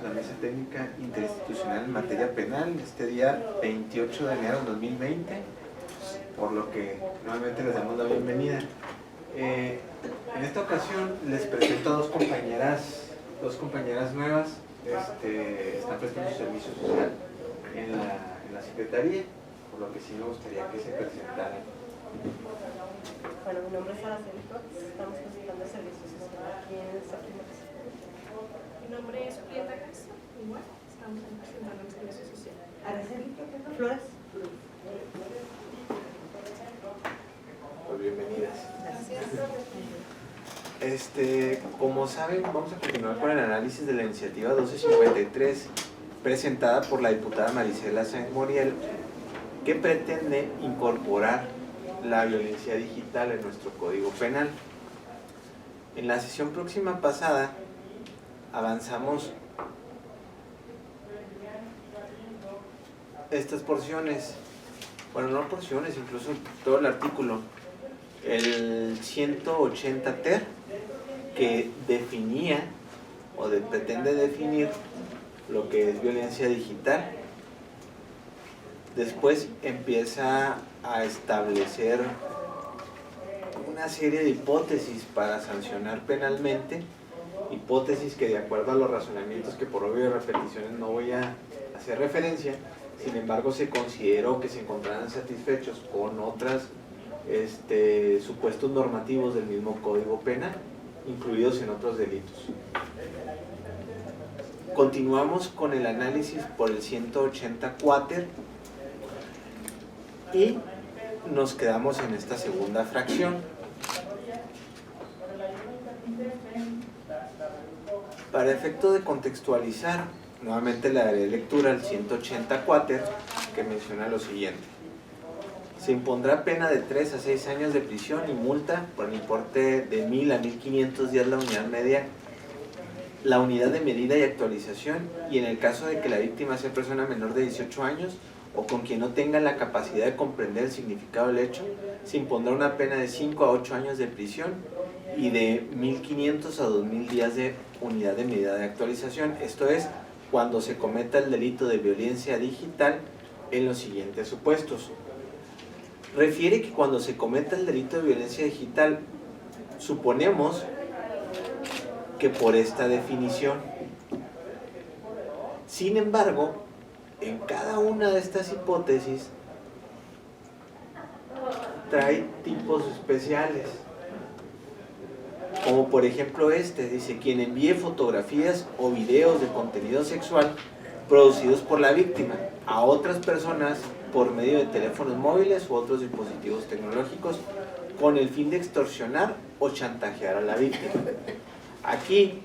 a la Mesa Técnica Interinstitucional en Materia Penal este día 28 de enero de 2020, por lo que nuevamente les damos la bienvenida. En esta ocasión les presento a dos compañeras nuevas, están prestando su servicio social en la Secretaría, por lo que sí me gustaría que se presentaran. Bueno, mi nombre es Araceli Flores, estamos presentando servicios sociales aquí en el Centro. Mi nombre es Julieta Castro, igual, estamos presentando el servicio social. Araceli Flores. Pues bienvenidas. Gracias. Como saben, vamos a continuar con el análisis de la iniciativa 1253 presentada por la diputada Marisela Sáenz Moriel, que pretende incorporar la violencia digital en nuestro Código Penal. En la sesión próxima pasada avanzamos estas porciones, bueno, no porciones, incluso todo el artículo, el 180 ter, que definía o pretende definir lo que es violencia digital. Después empieza a establecer una serie de hipótesis para sancionar penalmente, hipótesis que de acuerdo a los razonamientos que por obvio de repeticiones no voy a hacer referencia, sin embargo se consideró que se encontraran satisfechos con otros supuestos normativos del mismo Código Penal, incluidos en otros delitos. Continuamos con el análisis por el 180 quater y nos quedamos en esta segunda fracción. Para efecto de contextualizar, nuevamente le daré lectura al 180 quater, que menciona lo siguiente: se impondrá pena de 3 a 6 años de prisión y multa por el importe de 1.000 a 1.500 días la unidad de medida y actualización, y en el caso de que la víctima sea persona menor de 18 años o con quien no tenga la capacidad de comprender el significado del hecho, se impondrá una pena de 5 a 8 años de prisión y de 1.500 a 2.000 días de unidad de medida de actualización. Esto es, cuando se cometa el delito de violencia digital en los siguientes supuestos. Refiere que cuando se cometa el delito de violencia digital, suponemos que por esta definición. Sin embargo, en cada una de estas hipótesis trae tipos especiales, como por ejemplo dice: quien envíe fotografías o videos de contenido sexual producidos por la víctima a otras personas por medio de teléfonos móviles u otros dispositivos tecnológicos con el fin de extorsionar o chantajear a la víctima. Aquí,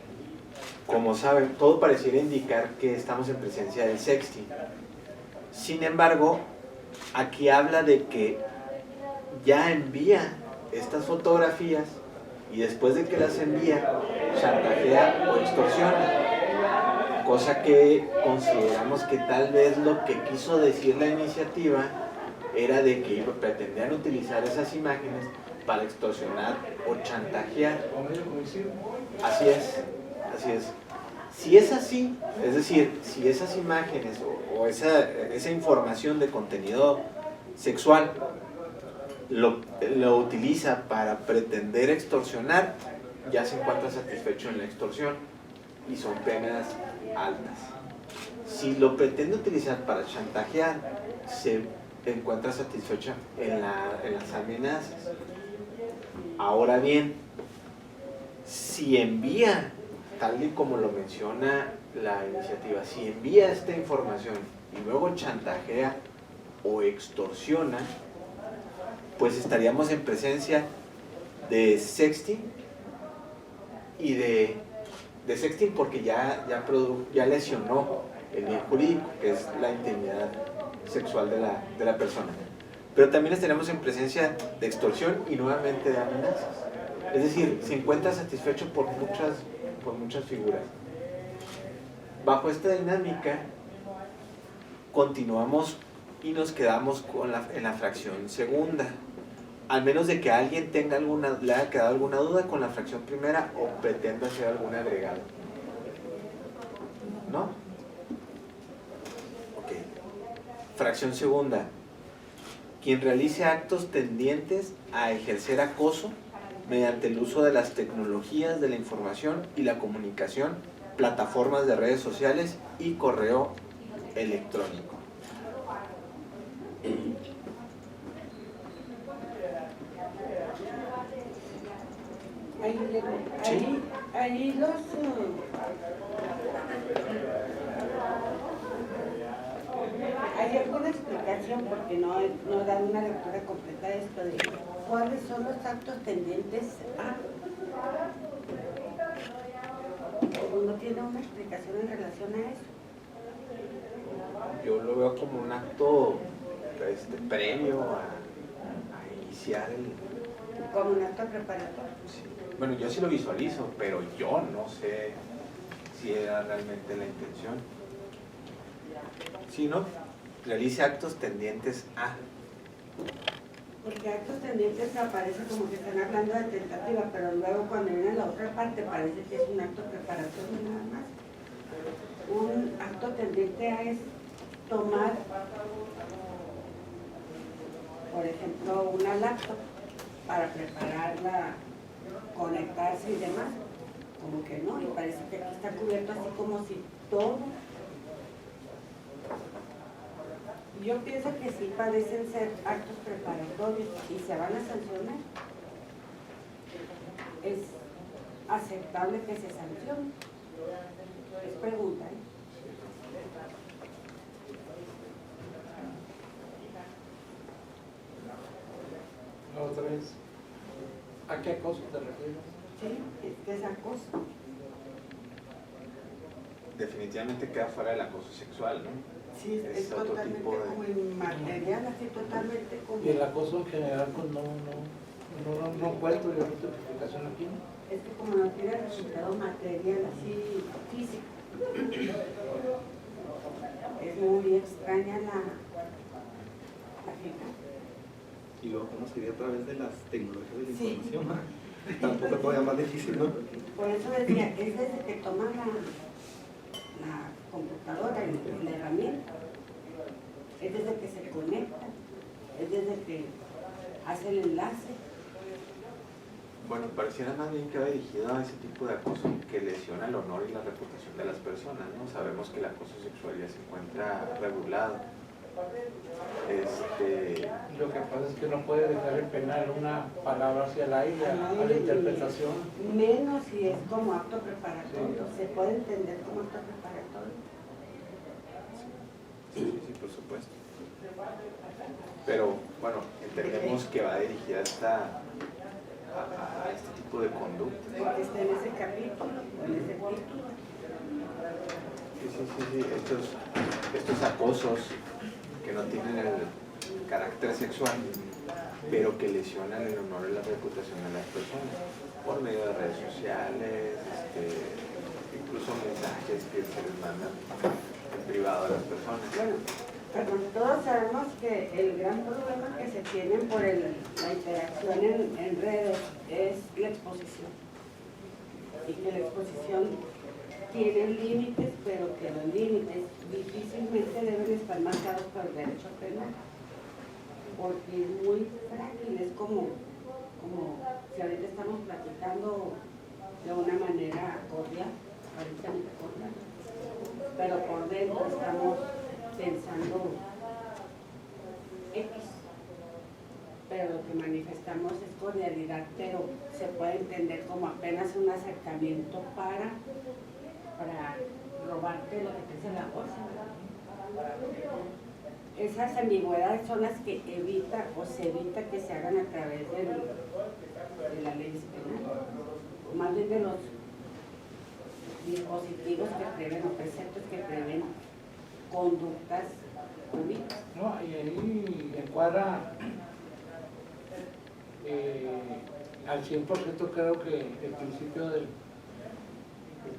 como saben, todo pareciera indicar que estamos en presencia del sexting. Sin embargo, aquí habla de que ya envía estas fotografías y después de que las envía, chantajea o extorsiona. Cosa que consideramos que tal vez lo que quiso decir la iniciativa era de que pretendían utilizar esas imágenes para extorsionar o chantajear. Así es. Si es así, es decir, si esas imágenes o esa información de contenido sexual lo utiliza para pretender extorsionar, ya se encuentra satisfecho en la extorsión y son penas altas. Si lo pretende utilizar para chantajear, se encuentra satisfecho en las amenazas. Ahora bien, si envía, tal y como lo menciona la iniciativa, si envía esta información y luego chantajea o extorsiona, pues estaríamos en presencia de sexting y de sexting porque ya lesionó el bien jurídico, que es la intimidad sexual de la persona. Pero también estaríamos en presencia de extorsión y nuevamente de amenazas. Es decir, se encuentra satisfecho por muchas figuras. Bajo esta dinámica, continuamos y nos quedamos en la fracción segunda. Al menos de que alguien le haya quedado alguna duda con la fracción primera o pretenda hacer algún agregado. ¿No? Fracción segunda. Quien realice actos tendientes a ejercer acoso mediante el uso de las tecnologías de la información y la comunicación, plataformas de redes sociales y correo electrónico. Ahí los... ¿Hay alguna explicación, porque no dan una lectura completa de esto, de cuáles son los actos tendientes a? ¿No tiene una explicación en relación a eso? Yo lo veo como un acto previo a iniciar el... Como un acto preparatorio. Sí. Bueno, yo sí lo visualizo, pero yo no sé si era realmente la intención. Si no, realice actos tendientes a... Porque actos tendientes aparece como que están hablando de tentativa, pero luego cuando viene la otra parte parece que es un acto preparatorio nada más. Un acto tendiente a es tomar, por ejemplo, una laptop para prepararla, conectarse y demás. Como que no, y parece que aquí está cubierto así como si todo. Yo pienso que sí parecen ser actos preparatorios y se van a sancionar. Es aceptable que se sancione. Es pregunta, ¿eh? Otra vez, ¿a qué acoso te refieres? Sí, es que es acoso. Definitivamente queda fuera del acoso sexual, ¿no? Sí, es otro totalmente tipo de... como inmaterial, así totalmente como... Y el acoso en general, pues no encuentro yo tipificación aquí, ¿no? Es que como no tiene resultado material, así físico. Es muy extraña la figura. Y luego, ¿cómo sería a través de las tecnologías de la Sí. información? Tampoco es todavía más difícil, ¿no? Por eso decía, es desde que toma la computadora y la herramienta, es desde que se conecta, es desde que hace el enlace. Bueno, pareciera más bien que va dirigido a ese tipo de acoso que lesiona el honor y la reputación de las personas, ¿no? Sabemos que el acoso sexual ya se encuentra regulado. Lo que pasa es que no puede dejar el penal una palabra hacia el aire a la interpretación. Menos si es como acto preparatorio, se puede entender como acto preparatorio. Sí, por supuesto. Pero, bueno, entendemos que va dirigida a este tipo de conducta. Porque está en ese capítulo, en ese título. Sí. Estos acosos que no tienen el carácter sexual, pero que lesionan el honor y la reputación de las personas por medio de redes sociales, incluso mensajes que se les mandan en privado a las personas. Bueno, perdón, todos sabemos que el gran problema que se tiene por la interacción en redes es la exposición. Y que la exposición tiene límites, pero que los límites difícilmente deben estar marcados por el derecho penal. Porque es muy frágil, es como si ahorita estamos platicando de una manera cordial, aparentemente cordial, pero por dentro estamos pensando X, pero lo que manifestamos es cordialidad, pero se puede entender como apenas un acercamiento para robarte lo que te hace la bolsa. Esas ambigüedades son las que evita o se evita que se hagan a través de la ley penal, más bien de los dispositivos que prevén o preceptos que prevén conductas públicas. No, y ahí encuadra al 100% creo que el principio de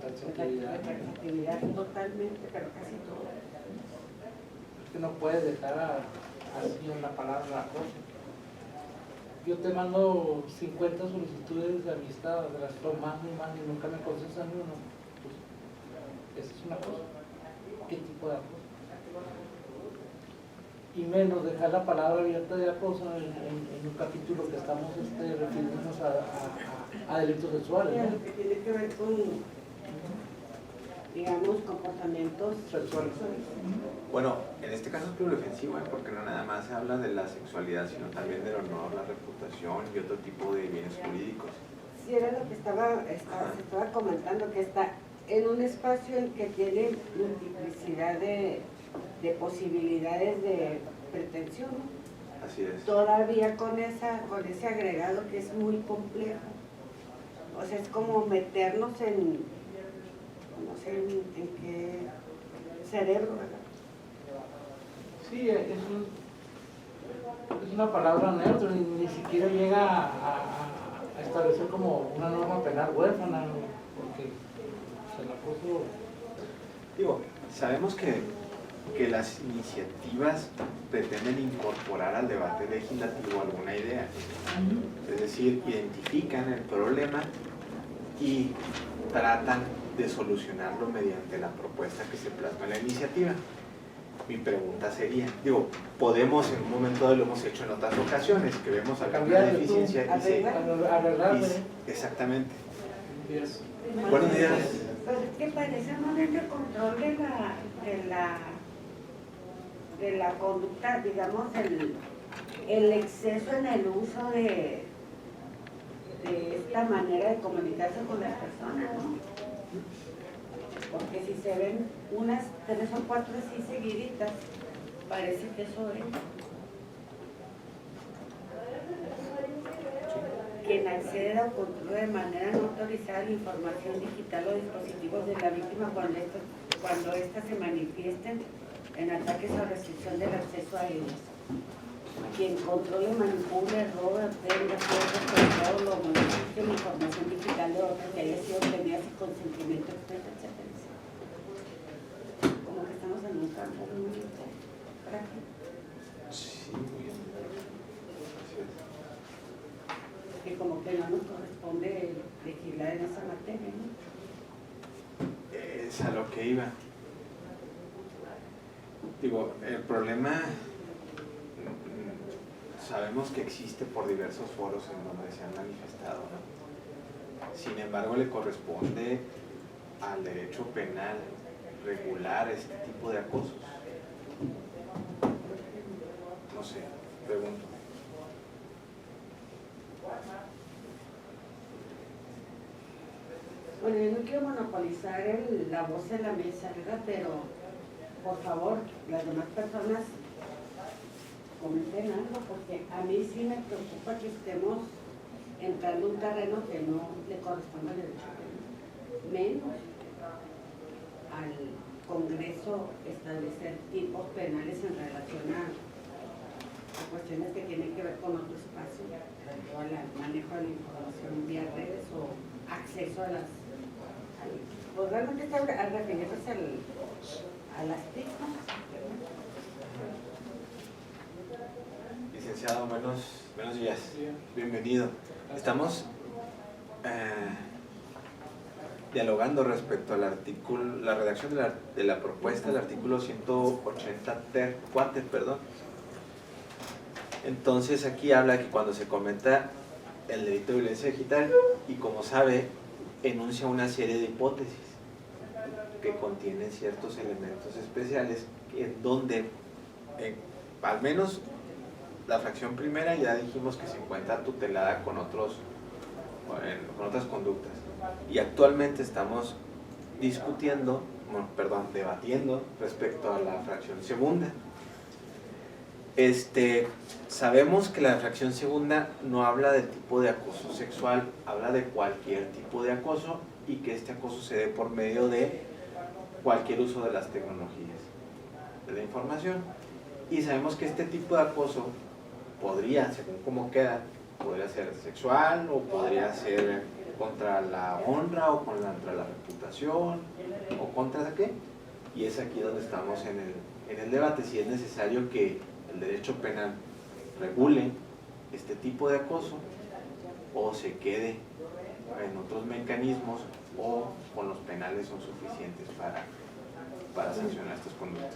taxatividad. La taxatividad totalmente, pero casi todo. Es que no puedes dejar así una palabra la cosa. Yo te mando 50 solicitudes de amistad, de las tomas y nunca me contestas ni uno. Pues, esa es una cosa. ¿Qué tipo de acoso? y menos dejar la palabra abierta de acoso en un capítulo que estamos refiriéndonos a delitos sexuales, Lo ¿no? que tiene que ver con, digamos, comportamientos Sexuales. Bueno, en este caso es pluri ofensivo, porque no nada más se habla de la sexualidad, sino también del honor, la reputación y otro tipo de bienes jurídicos. Sí, era lo que se estaba comentando, que está en un espacio en que tiene multiplicidad de posibilidades de pretensión, Así es. todavía con ese agregado que es muy complejo. O sea, es como meternos en, no sé, en qué cerebro, ¿verdad? Sí, es una palabra neutra, ni siquiera llega a establecer como una norma penal huérfana, ¿no? Porque el acoso... Digo, sabemos que las iniciativas pretenden incorporar al debate legislativo alguna idea, es decir, identifican el problema y tratan de solucionarlo mediante la propuesta que se plasma en la iniciativa. Mi pregunta sería, digo, podemos en un momento dado, lo hemos hecho en otras ocasiones, que vemos alguna Cambiar de deficiencia y se... arreglarle. Exactamente. Yes. Buenos días. Pero es que parece no tener control de la conducta, digamos, el exceso en el uso de esta manera de comunicarse con las personas, ¿no? Porque si se ven unas 3 o 4 así seguiditas, parece que eso es. Quien acceda o controla de manera no autorizada la información digital o dispositivos de la víctima cuando éstas se manifiesten en ataques o restricción del acceso a ellas. Quien controle, manipule, robe, obtenga, pierda, controle o modifique la información digital de otro que haya sido obtenida sin consentimiento expreso, etc. Como que estamos en un campo muy frágil. Sí, muy bien. Así es. Que como que no nos corresponde legislar en esa materia, ¿no? Es a lo que iba. Digo, el problema sabemos que existe por diversos foros en donde se han manifestado, ¿no? Sin embargo, le corresponde al derecho penal regular este tipo de acosos. No sé, pregunto. Bueno, yo no quiero monopolizar la voz en la mesa, ¿verdad? Pero, por favor, las demás personas comenten algo, porque a mí sí me preocupa que estemos entrando en un terreno que no le corresponde al derecho penal. Menos al Congreso establecer tipos penales en relación a cuestiones que tienen que ver con otro espacio, o al manejo de la información vía redes o acceso a las... Pues realmente está al referirse a las TIC, ¿no? Licenciado, buenos días. Bienvenido. Estamos dialogando respecto al artículo, la redacción de la propuesta del artículo 184, perdón. Entonces aquí habla que cuando se cometa el delito de violencia digital, y como sabe, enuncia una serie de hipótesis que contienen ciertos elementos especiales en donde, al menos la fracción primera, ya dijimos que se encuentra tutelada con otras conductas, y actualmente estamos debatiendo respecto a la fracción segunda. Sabemos que la fracción segunda no habla del tipo de acoso sexual, habla de cualquier tipo de acoso, y que este acoso se dé por medio de cualquier uso de las tecnologías de la información. Y sabemos que este tipo de acoso podría, según cómo queda, podría ser sexual, o podría ser contra la honra, o contra la reputación, o contra qué. Y es aquí donde estamos en el debate, si es necesario que el derecho penal regule este tipo de acoso, o se quede en otros mecanismos, o con los penales son suficientes para sancionar estas conductas.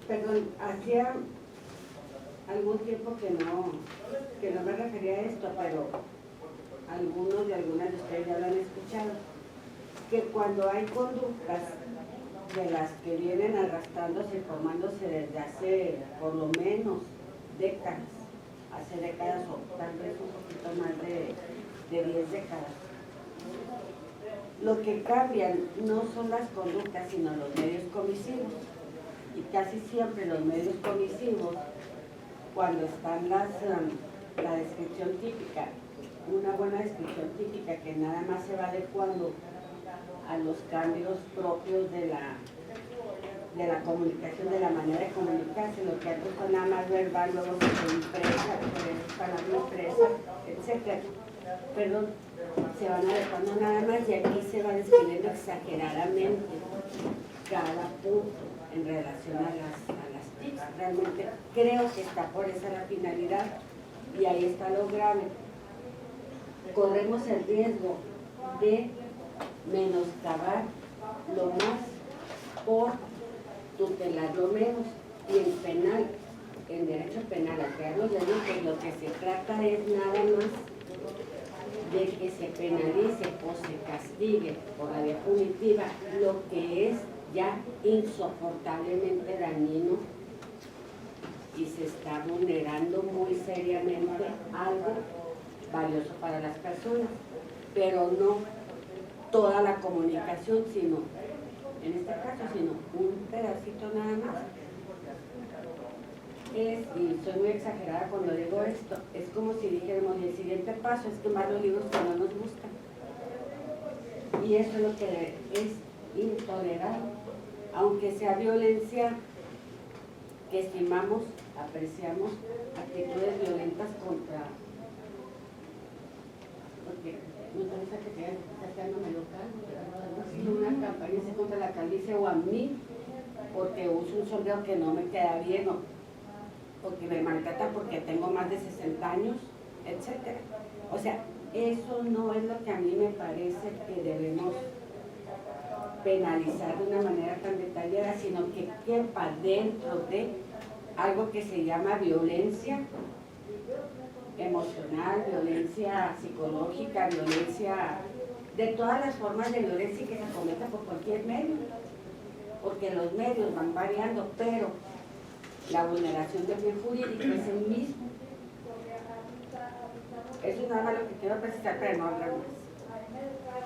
Perdón, hacía algún tiempo que no me refería a esto, pero algunos y algunas de ustedes ya lo han escuchado, que cuando hay conductas de las que vienen arrastrándose y formándose desde hace por lo menos décadas, hace décadas o tal vez un poquito más de 10 décadas, lo que cambian no son las conductas, sino los medios comisivos. Y casi siempre los medios comisivos, cuando están la descripción típica, una buena descripción típica que nada más se va adecuando a los cambios propios de la comunicación, de la manera de comunicarse, lo que antes fue nada más verbal, luego se fue impresa, palabra impresa, etc. Perdón, se van adecuando nada más y aquí se va describiendo exageradamente cada punto en relación a las TICs. Realmente creo que está por esa la finalidad y ahí está lo grave. Corremos el riesgo de menoscabar lo más por tutelar lo menos, y en penal, en derecho penal, al crear los delitos, lo que se trata es nada más de que se penalice o se castigue por la vía punitiva lo que es ya insoportablemente dañino y se está vulnerando muy seriamente algo valioso para las personas, pero no toda la comunicación, sino, en este caso, sino un pedacito nada más. Y soy muy exagerada cuando digo esto, es como si dijéramos, el siguiente paso es quemar los libros que no nos gustan. Y eso es lo que es intolerable, aunque sea violencia que estimamos, apreciamos, actitudes violentas contra, porque no interesa que te sacándome local, una campaña contra la calvicie o a mí, porque uso un sombrero que no me queda bien, o porque me maltrata porque tengo más de 60 años, etc. O sea, eso no es lo que a mí me parece que debemos penalizar de una manera tan detallada, sino que quepa dentro de algo que se llama violencia emocional, violencia psicológica, violencia de todas las formas de violencia que se cometa por cualquier medio, porque los medios van variando, pero la vulneración del bien jurídico es el mismo. Eso es nada más lo que quiero precisar para no hablar más,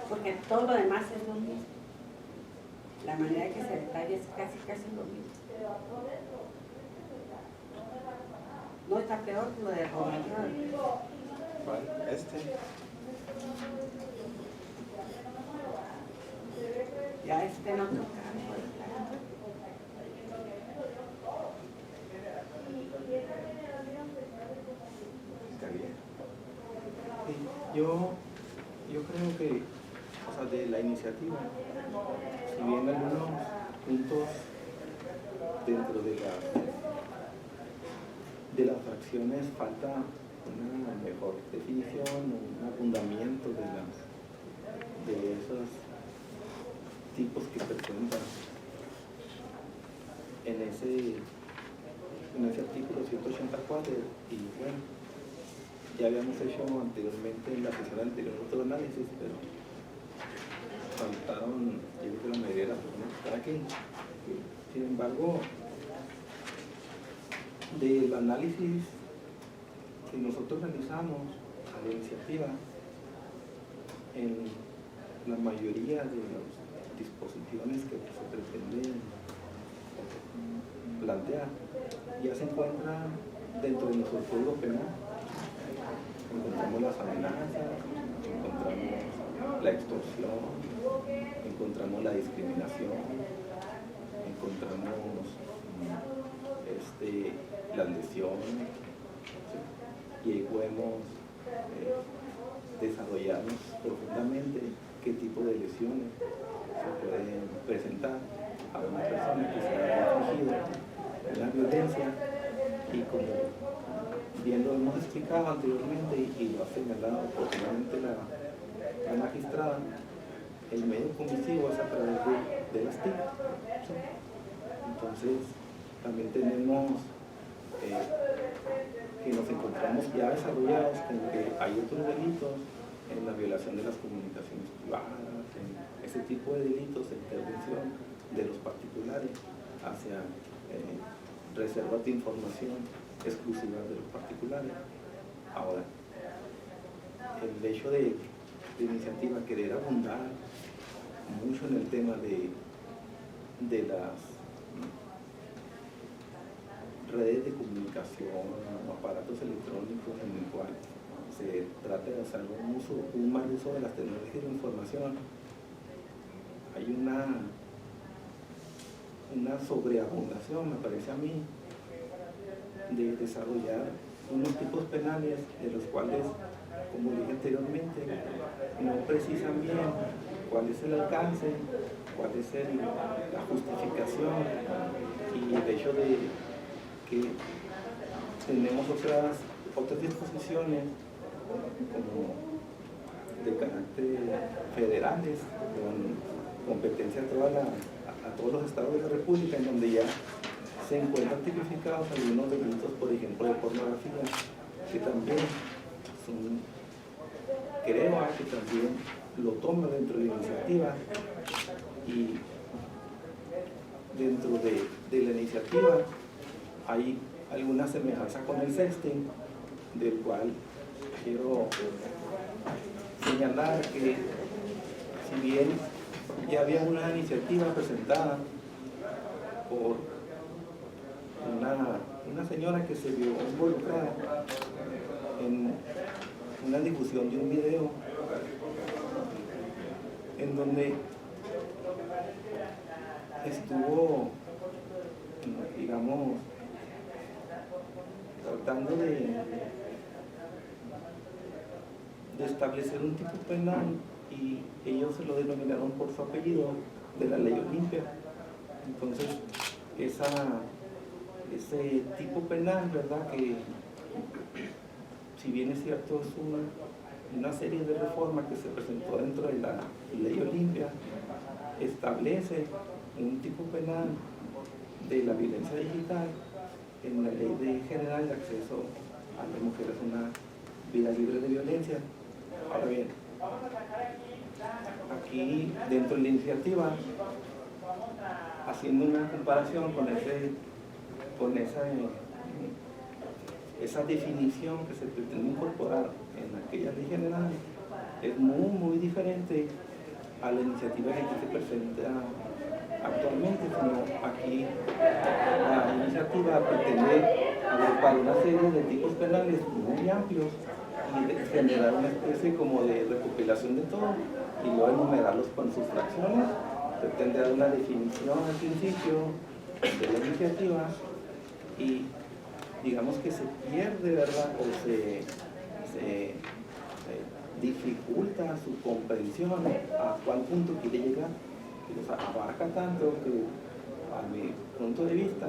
porque todo lo demás es lo mismo. La manera que se detalla es casi lo mismo. No está peor que lo de Romero. ¿Cuál? Ya no toca. Está bien. Sí, yo creo que, o sea, de la iniciativa, si bien algunos puntos dentro de las fracciones falta una mejor definición, un abundamiento de esos tipos que presentan en ese artículo 184, y bueno, ya habíamos hecho anteriormente en la sesión anterior otro análisis, pero faltaron, yo creo que la mayoría de las personas que están aquí. Sin embargo, del análisis que nosotros realizamos a la iniciativa, en la mayoría de las disposiciones que se pretenden plantear, ya se encuentran dentro de nuestro código penal. Encontramos las amenazas, encontramos la extorsión, encontramos la discriminación, encontramos las lesiones, ¿sí? Y ahí podemos desarrollarnos profundamente qué tipo de lesiones se pueden presentar a una persona que se ha infligido la violencia, y como bien lo hemos explicado anteriormente y lo ha señalado oportunamente la magistrada, el medio comisivo es a través de las TIC. ¿Sí? Entonces también tenemos que nos encontramos ya desarrollados con que hay otros delitos en la violación de las comunicaciones privadas, en ese tipo de delitos de intervención de los particulares hacia reservas de información exclusivas de los particulares. Ahora, el hecho de iniciativa querer abundar mucho en el tema de las redes de comunicación, aparatos electrónicos en el cual se trata de hacer un mal uso de las tecnologías de la información. Hay una sobreabundación, me parece a mí, de desarrollar unos tipos penales de los cuales, como dije anteriormente, no precisan bien cuál es el alcance, cuál es la justificación y el hecho de que tenemos otras disposiciones como de carácter federales con competencia a todos los estados de la República, en donde ya se encuentran tipificados algunos delitos, por ejemplo, de pornografía, que también creo que también lo toma dentro de la iniciativa, y dentro de la iniciativa hay alguna semejanza con el sexting, del cual quiero señalar que si bien ya había una iniciativa presentada por una señora que se vio involucrada en una difusión de un video en donde estuvo, digamos, tratando de establecer un tipo penal, y ellos se lo denominaron por su apellido de la ley Olimpia. Entonces, ese tipo penal, ¿verdad?, que si bien es cierto es una serie de reformas que se presentó dentro de la ley Olimpia, establece un tipo penal de la violencia digital en la ley general de acceso a las mujeres a una vida libre de violencia. Ahora bien, aquí dentro de la iniciativa, haciendo una comparación con esa definición que se pretende incorporar en aquella ley general, es muy diferente a la iniciativa que se presenta actualmente, sino aquí la iniciativa pretende agrupar una serie de tipos penales muy amplios y generar una especie como de recopilación de todo y luego enumerarlos con sus fracciones. Pretende dar una definición al principio de la iniciativa y digamos que se pierde, ¿verdad?, o se dificulta su comprensión a cuál punto quiere llegar, que los abarca tanto que a mi punto de vista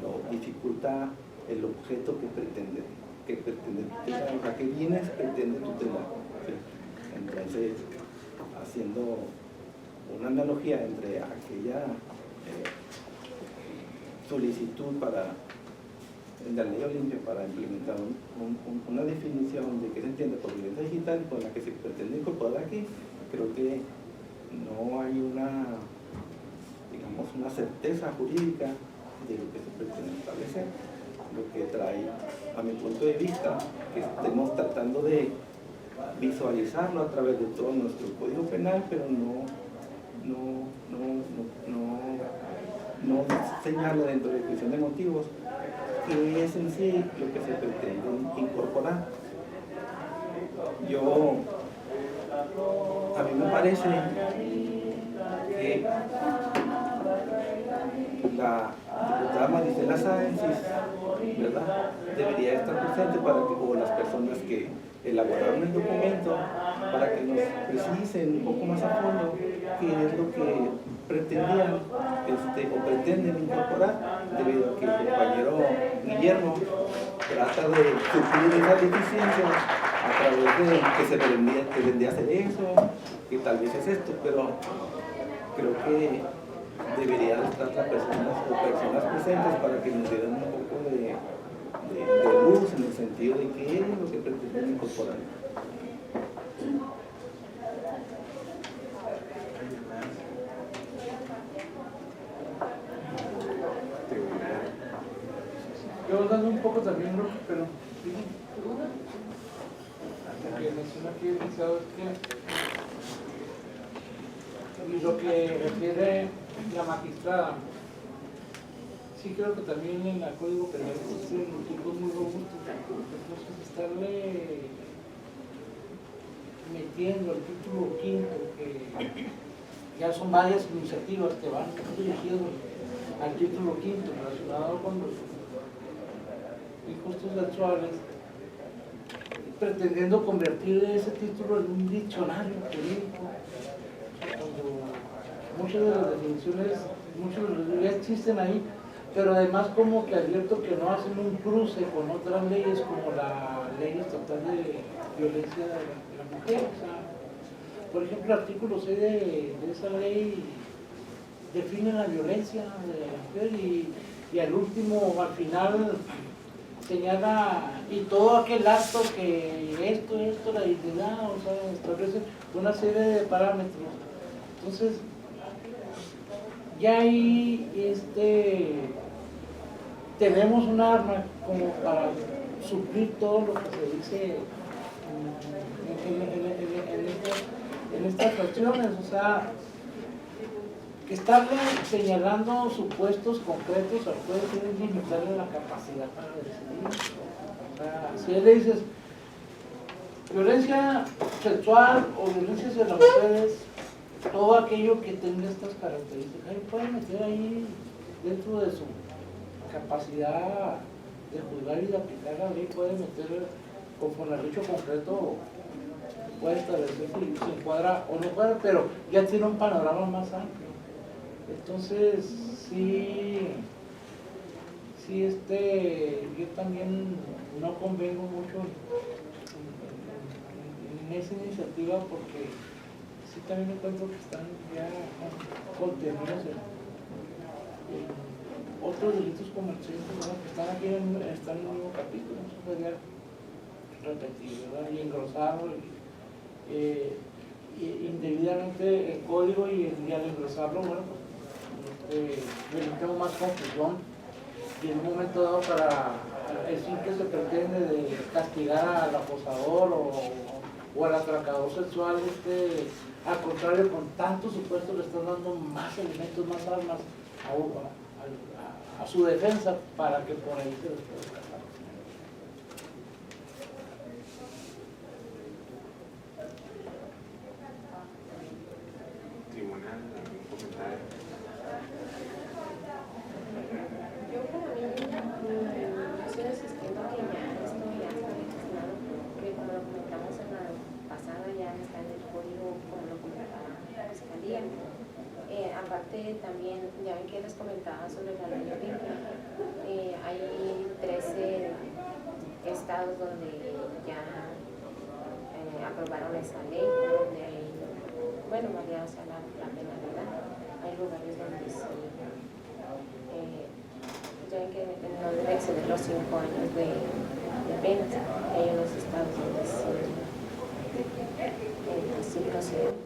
lo dificulta el objeto que pretende tutelar, o sea, qué bienes pretende tutelar. ¿Sí? Entonces, haciendo una analogía entre aquella solicitud en la ley Olimpia para implementar una definición de qué se entiende por violencia digital con la que se pretende incorporar aquí, creo que no hay una certeza jurídica de lo que se pretende establecer, lo que trae, a mi punto de vista, que estemos tratando de visualizarlo a través de todo nuestro código penal, pero no señala dentro de la exposición de motivos qué es en sí lo que se pretende incorporar. A mí me parece que la diputada Marisela Sáenz, ¿verdad?, debería estar presente o las personas que elaboraron el documento, para que nos precisen un poco más a fondo qué es lo que pretendían o pretenden incorporar, debido a que el compañero Guillermo trata de suplir esa deficiencia a través de que se pretendía hacer eso, que tal vez es esto, pero creo que deberían estar las personas presentes para que nos dieran un poco de luz ambiguos en el sentido de qué es lo que pretenden incorporar. Yo dando un poco también, ¿no? Pero lo que menciona aquí el licenciado es que, y lo que refiere la magistrada, sí creo que también en el Código Penal existen tipos muy robustos, entonces estarle metiendo el título quinto, que ya son varias iniciativas que van dirigidas al título quinto relacionado con los injustos sexuales, pretendiendo convertir ese título en un diccionario jurídico, cuando muchas de las definiciones, muchos de los ya existen ahí, pero además como que advierto que no hacen un cruce con otras leyes como la ley estatal de violencia de la mujer. O sea, por ejemplo, el artículo 6 de esa ley define la violencia de la mujer y al último, al final, señala y todo aquel acto que esto, la dignidad, o sea, establece una serie de parámetros. Entonces, ya ahí tenemos un arma como para suplir todo lo que se dice en estas cuestiones, o sea, que estarle señalando supuestos concretos al juez es limitarle la capacidad para decidir. O sea, si él le dices violencia sexual o violencia hacia las mujeres, todo aquello que tenga estas características, él puede meter ahí dentro de su capacidad de juzgar y de aplicar la ley, puede meter conforme al hecho concreto, puede establecer si se encuadra o no encuadra, pero ya tiene un panorama más amplio. Entonces, sí, yo también no convengo mucho en esa iniciativa porque sí también encuentro que están ya contenidos en otros delitos comerciales, ¿verdad? Que están aquí están en el mismo capítulo, eso sería repetir, ¿verdad? Y engrosarlo indebidamente el código y al engrosarlo, bueno, pues tengo más confusión y en un momento dado para el fin que se pretende de castigar al acosador o al atracador sexual, al contrario, con tantos supuestos le están dando más elementos, más armas a su defensa para que por ahí se les pueda escapar. Tribunal, ¿algún comentario? Yo para mí estoy asistiendo que ya esto ya está legislado, que como lo comentamos en la pasada ya está en el código como lo comentaba la Fiscalía. Aparte también, ya ven que les comentaba sobre la ley Olimpia, hay 13 estados donde ya aprobaron esa ley, donde hay, bueno, variados a la penalidad. Hay lugares donde sí, ya ven que no debe exceder los 5 años de pena. Hay unos estados donde sí procede.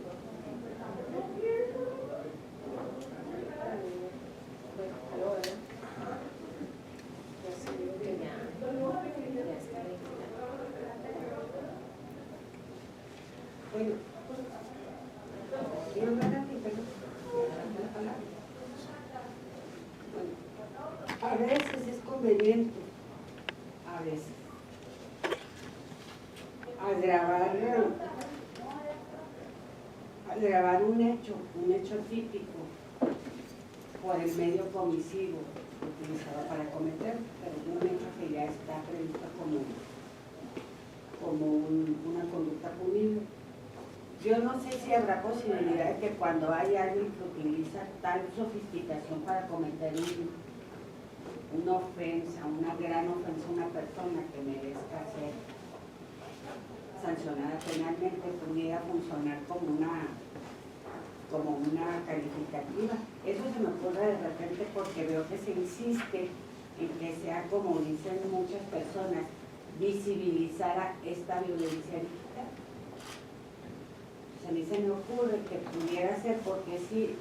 Bueno, quiero hablar a ti, pero a veces es conveniente, a veces, agravar un hecho típico por el medio comisivo utilizado para cometer, pero un hecho que ya está previsto como una conducta punible. Yo no sé si habrá posibilidad de que cuando hay alguien que utiliza tal sofisticación para cometer una ofensa, una gran ofensa a una persona que merezca ser sancionada penalmente, pudiera funcionar como una calificativa. Eso se me ocurre de repente porque veo que se insiste en que sea, como dicen muchas personas, visibilizara esta violencia digital. Pues a mí se me ocurre que pudiera ser, porque sí,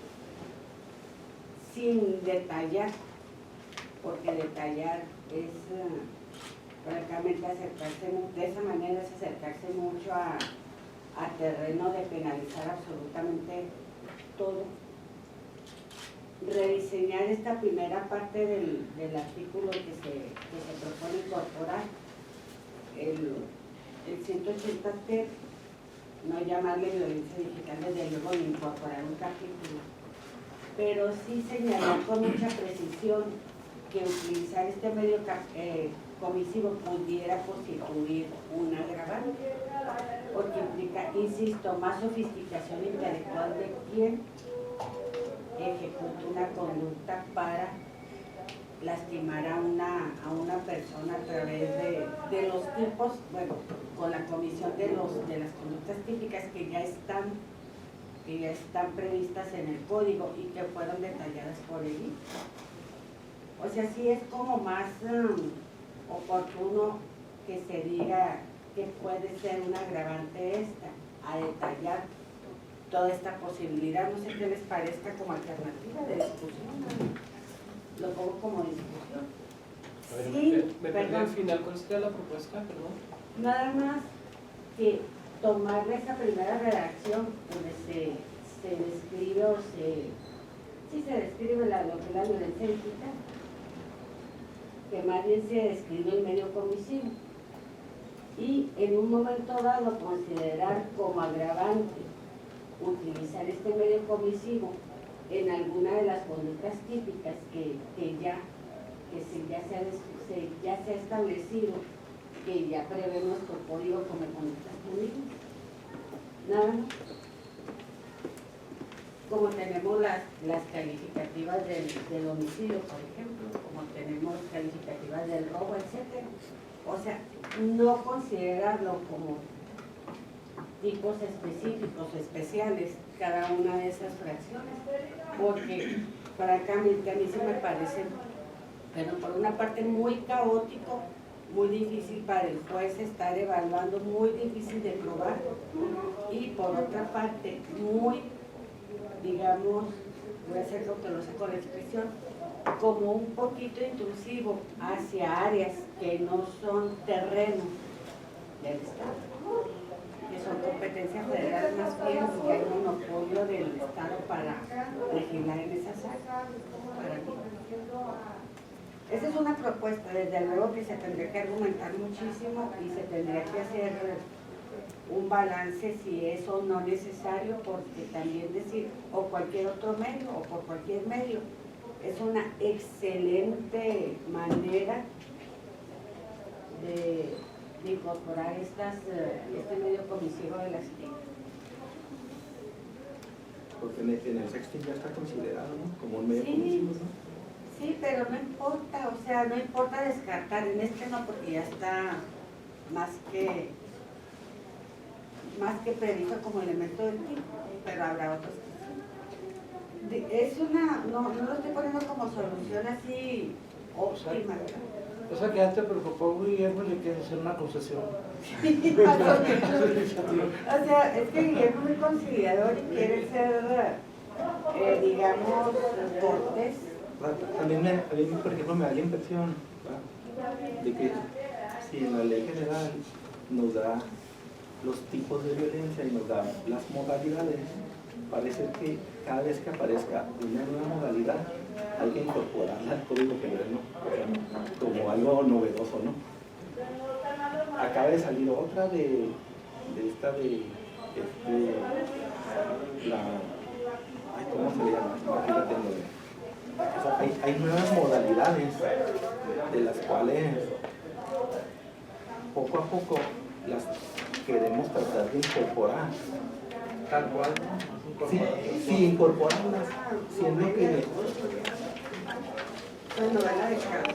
sin detallar, porque detallar es francamente acercarse, de esa manera es acercarse mucho a terreno de penalizar absolutamente todo. Rediseñar esta primera parte del artículo que se propone incorporar, el 180T, no llamarle violencia digital desde luego ni incorporar un capítulo, pero sí señalar con mucha precisión que utilizar este medio comisivo pudiera constituir un agravante, porque implica, insisto, más sofisticación intelectual de quien ejecuta una conducta para lastimar a una persona a través de los tipos, bueno, con la comisión de las conductas típicas que ya están previstas en el código y que fueron detalladas por él. O sea, sí es como más oportuno que se diga que puede ser un agravante esta, a detallar toda esta posibilidad. No sé qué les parezca como alternativa de discusión. Lo pongo como discusión. Sí, perdón. Al final, ¿cuál sería la propuesta? Perdón. Nada más que tomar esa primera redacción donde se describe o se describe lo que es la violencia digital, que más bien se describe el medio comisivo, y en un momento dado considerar como agravante utilizar este medio comisivo en alguna de las conductas típicas que ya se ha establecido, que ya prevé nuestro código como conductas punibles. Nada más. Como tenemos las calificativas del homicidio, por ejemplo, como tenemos calificativas del robo, etc. O sea, no considerarlo como tipos específicos, especiales, cada una de esas fracciones, porque francamente a mí sí me parece, pero por una parte muy caótico, muy difícil para el juez estar evaluando, muy difícil de probar, y por otra parte muy, digamos, voy a hacer cautelosa con la expresión, como un poquito intrusivo hacia áreas que no son terreno del Estado, que son competencias federales más bien, porque hay monopolio del Estado para legislar en esas áreas, para mí. Esa es una propuesta, desde luego que se tendría que argumentar muchísimo y se tendría que hacer un balance si es o no necesario, porque también decir, o cualquier otro medio, o por cualquier medio, es una excelente manera de incorporar este medio comisivo de las TIC. Porque en el sexting ya está considerado, ¿no?, como un medio comisivo, ¿no? Sí, pero no importa, o sea, no importa descartar, en este no, porque ya está más que previsto como elemento del tipo, pero habrá otros que sí. Es no lo estoy poniendo como solución así óptima, ¿verdad? O sea, que ya te preocupó, Guillermo, le quieres hacer una concesión. O sea, es que Guillermo es muy conciliador y quiere ser, digamos, cortés. A mí, por ejemplo, me da la impresión, ¿verdad?, de que si en la ley general nos da los tipos de violencia y nos da las modalidades, parece que cada vez que aparezca una nueva modalidad hay que incorporarla al código penal, ¿no?, como algo novedoso, ¿no? Acaba de salir otra de ¿cómo se le llama? Aquí la tengo. O sea, hay nuevas modalidades de las cuales poco a poco las queremos tratar de incorporar. Tal cual, ¿no? Sí, incorporarlas, siendo que... Pues novela de campo.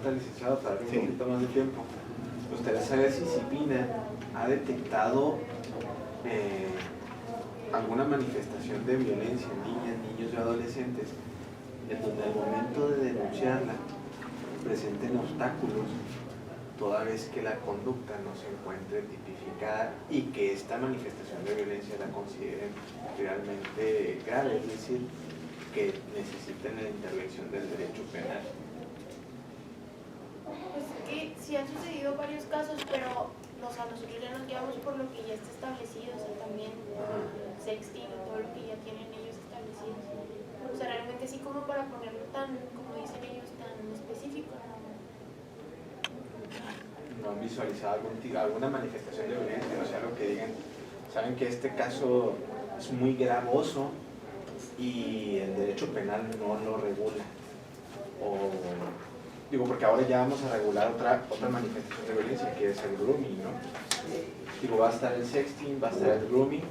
pregunta, licenciado, para darle Sí. un poquito más de tiempo. Me gustaría saber si CIPINA ha detectado alguna manifestación de violencia en niñas, niños y adolescentes en donde al momento de denunciarla presenten obstáculos toda vez que la conducta no se encuentre tipificada y que esta manifestación de violencia la consideren realmente grave, es decir, que necesiten la intervención del derecho penal. Pues es que sí han sucedido varios casos, pero nosotros ya nos guiamos por lo que ya está establecido, o sea, también sexting y todo lo que ya tienen ellos establecidos. O sea, realmente sí como para ponerlo tan, como dicen ellos, tan específico, ¿no? ¿No han visualizado alguna manifestación de violencia? O sea, lo que digan, saben que este caso es muy gravoso y el derecho penal no lo regula. O, digo, porque ahora ya vamos a regular otra manifestación de violencia, que es el grooming, ¿no? Digo, va a estar el sexting, va a estar el grooming,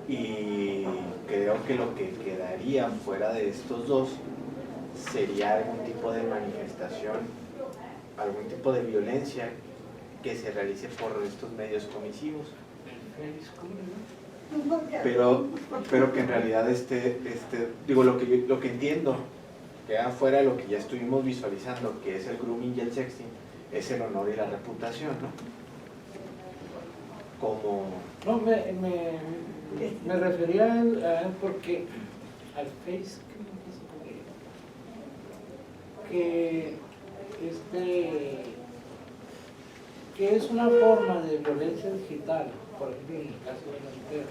y creo que lo que quedaría fuera de estos dos sería algún tipo de manifestación, algún tipo de violencia que se realice por estos medios comisivos. Pero que en realidad digo, lo que entiendo, queda fuera de lo que ya estuvimos visualizando, que es el grooming y el sexting, es el honor y la reputación, ¿no? Como... No, me refería a porque al Face, que es una forma de violencia digital, por ejemplo en el caso de la mujer,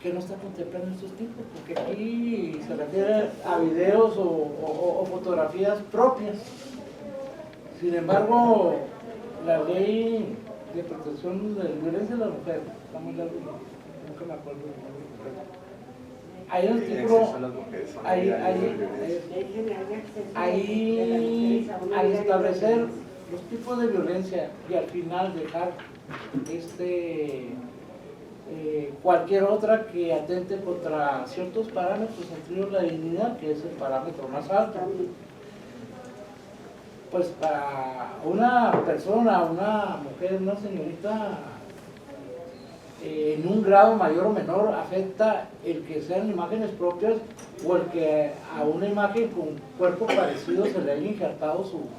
que no está contemplando estos tipos, porque aquí se refiere a videos o fotografías propias. Sin embargo, la ley de protección de la violencia de la mujer, estamos largo, nunca me acuerdo del nombre correcto. Hay un artículo, ahí al establecer los tipos de violencia y al final dejar cualquier otra que atente contra ciertos parámetros, entre ellos la dignidad, que es el parámetro más alto. Pues para una persona, una mujer, una señorita, en un grado mayor o menor afecta el que sean imágenes propias o el que a una imagen con cuerpo parecido se le haya injertado su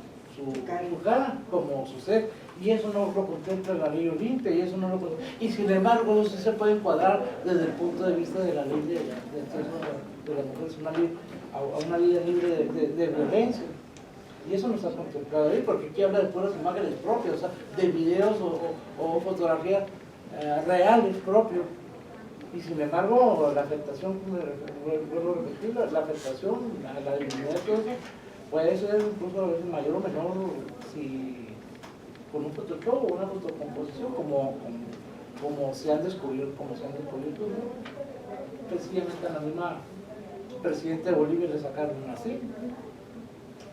cara, como sucede. Y eso no lo contempla la ley Olimpia, y sin embargo eso sí se puede encuadrar desde el punto de vista de la ley de las mujeres, una vida libre de violencia. Y eso no está contemplado ahí, porque aquí habla de puras imágenes propias, o sea, de videos o fotografías reales propios. Y sin embargo, la afectación, vuelvo a repetir, la afectación a la dignidad de todo eso puede ser incluso a veces mayor o menor si con un Photoshop o una fotocomposición, como se han descubierto, ¿no? Precisamente a la misma presidenta de Bolivia le sacaron así.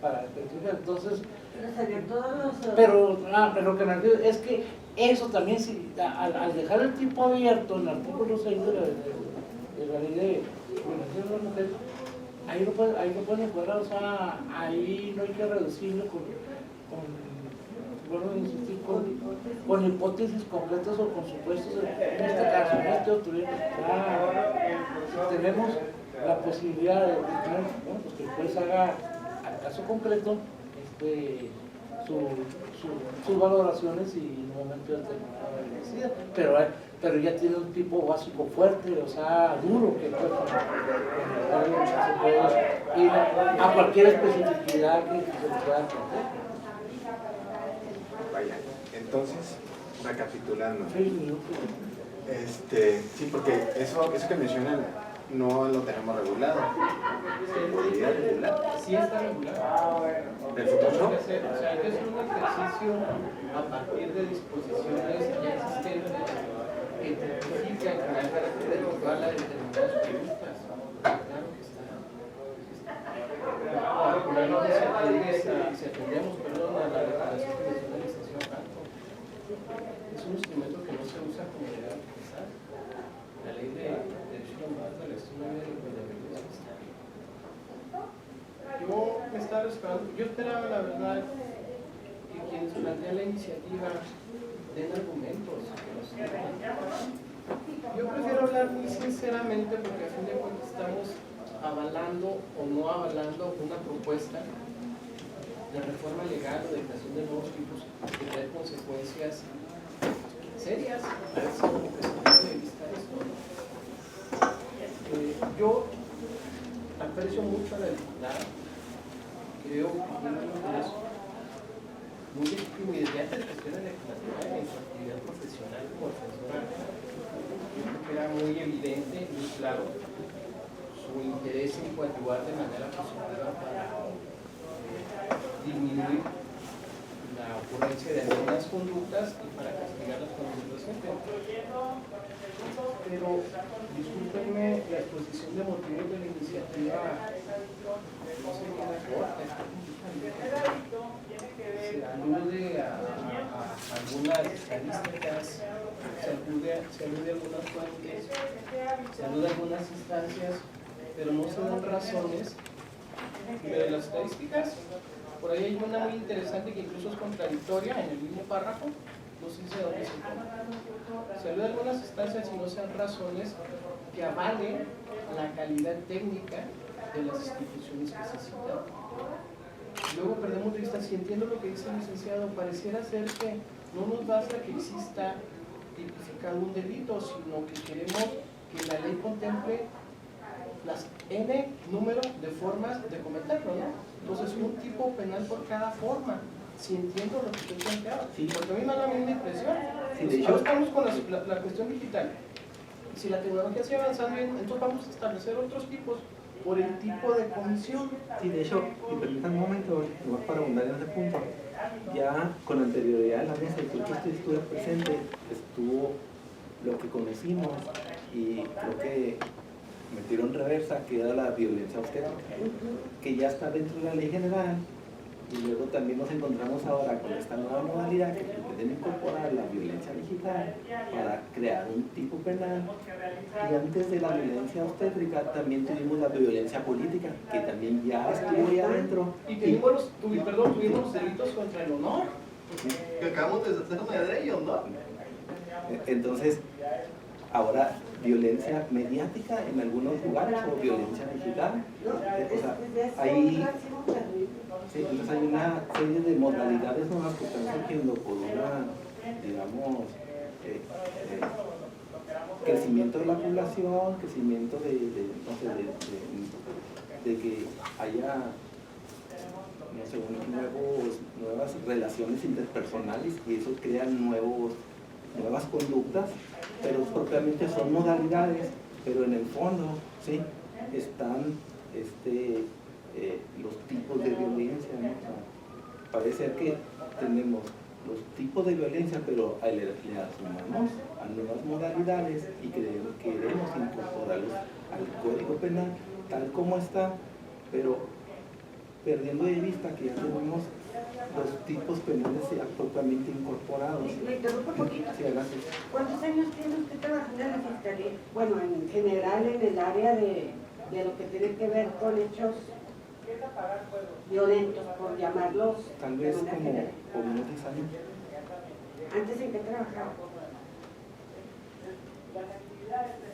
Para entonces, pero lo que me refiero es que eso también, al dejar el tipo abierto en el artículo 6 de la ley de violación de la mujer, ahí lo pueden encuadrar, o sea, ahí no hay que reducirlo con hipótesis concretas o con supuestos, en este caso, en este otro, si tenemos la posibilidad de tener, bueno, pues que el juez haga al caso concreto sus valoraciones y en un momento determinado decida, pero ya tiene un tipo básico fuerte, o sea, duro, que con el cual se puede ir a cualquier especificidad que se pueda tener. Vaya, entonces, recapitulando. 6 minutos. Sí, porque eso que mencionan no lo tenemos regulado. ¿Se podría regular? Sí está regulado. ¿Del Photoshop? O sea, hay que hacer un ejercicio a partir de disposiciones ya existentes que identifican con el carácter electoral a determinados periodistas. Claro que está. Regularmente si atendemos a la declaración de nacionalización tanto. Es un instrumento que no se usa como legal procesal. La ley de derecho laboral de la estudia de la violencia. Yo me estaba esperando. Yo esperaba, la verdad, que quienes plantean la iniciativa den argumentos. Yo prefiero hablar muy sinceramente porque a fin de cuentas estamos avalando o no avalando una propuesta de reforma legal o de creación de nuevos tipos que trae consecuencias serias desde el punto de vista de esto. Yo aprecio mucho a la diputada, creo que tiene un interés muy legítimo y desde antes de cuestiones legislativas en su actividad profesional como defensora. Yo creo que era muy evidente, muy claro su interés en coadyuvar de manera positiva para disminuir la ocurrencia de algunas conductas y para castigarlas cuando se presenten. Pero, discúlpenme, la exposición de motivos de la iniciativa no se queda corta. Se alude a algunas estadísticas, se alude a algunas fuentes, se alude a algunas instancias, pero no se dan razones. De las estadísticas, por ahí hay una muy interesante que incluso es contradictoria en el mismo párrafo, no sé si de dónde se toma. Se alude a algunas instancias y no sean razones que avalen la calidad técnica de las instituciones que se citan. Luego perdemos de vista, si entiendo lo que dice el licenciado, pareciera ser que no nos basta que exista tipificado un delito, sino que queremos que la ley contemple las N número de formas de cometerlo, ¿no? Entonces, un tipo penal por cada forma. Si entiendo lo que usted planteaba, sí, porque a mí me da la misma impresión. Sí, de hecho, ahora estamos con la cuestión digital. Si la tecnología sigue avanzando bien, entonces vamos a establecer otros tipos por el tipo de comisión. Sí, de hecho, y permítanme un momento, nomás para abundar en ese punto, ya con anterioridad a la mesa, y que usted estuvo presente, estuvo lo que conocimos y lo que metieron reversa, que era la violencia obstétrica, que ya está dentro de la ley general, y luego también nos encontramos ahora con esta nueva modalidad que pretenden incorporar la violencia digital para crear un tipo penal. Y antes de la violencia obstétrica también tuvimos la violencia política, que también ya estuvo ahí adentro. Y tuvimos los delitos contra el honor, que acabamos de hacer una de ellos, ¿no? Entonces, ahora violencia mediática en algunos lugares o violencia digital. O sea, sí, entonces hay una serie de modalidades nuevas que están surgiendo por una, digamos, crecimiento de la población, crecimiento de que haya, no sé, nuevas relaciones interpersonales y eso crea nuevas conductas, pero propiamente son modalidades, pero en el fondo, ¿sí? Están los tipos de violencia, ¿no? O sea, parece ser que tenemos los tipos de violencia, pero le sumamos a nuevas modalidades y queremos incorporarlos al Código Penal tal como está, pero perdiendo de vista que ya tenemos los tipos penales ya propiamente incorporados. Me interrumpo un poquito. Sí, gracias. ¿Cuántos años tiene usted trabajando en la Fiscalía? Bueno, en general en el área de lo que tiene que ver con hechos violentos, por llamarlos. Tal vez como por unos 10 años. ¿Antes en qué trabajaba?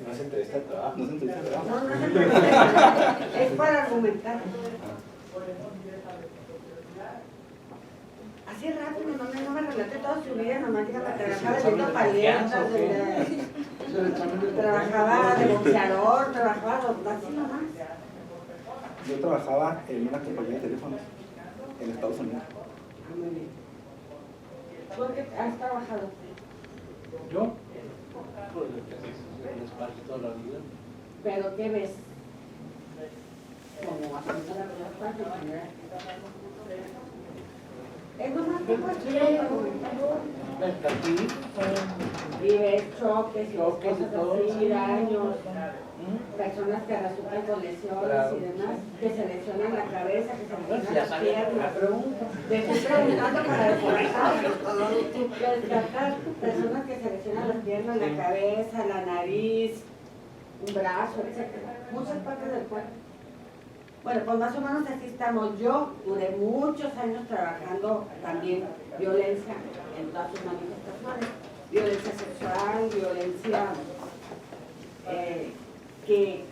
No es entrevista de trabajo. No se entrevista de trabajo. No se preocupe. Es para argumentar. Así rápido, no me relate toda su vida, nomás diga que trabajaba vendiendo paletas, trabajaba de boxeador, trabajaba así nomás. Yo trabajaba en una compañía de teléfonos en Estados Unidos. Muy bien. ¿Tú qué has trabajado? ¿Yo? Pues en espacio toda la vida. ¿Pero qué ves? Como haciendo la primera parte, es nomás que cualquier argumentario. Y ves choques y cosas así, daños, personas que resultan con lesiones y demás, que se lesionan la cabeza, que se lesionan las piernas. Te estoy preguntando para descartar personas que se lesionan las piernas, la cabeza, la nariz, un brazo, etc. Muchas partes del cuerpo. Bueno, pues más o menos así estamos. Yo duré muchos años trabajando también violencia en todas sus manifestaciones. Violencia sexual, violencia que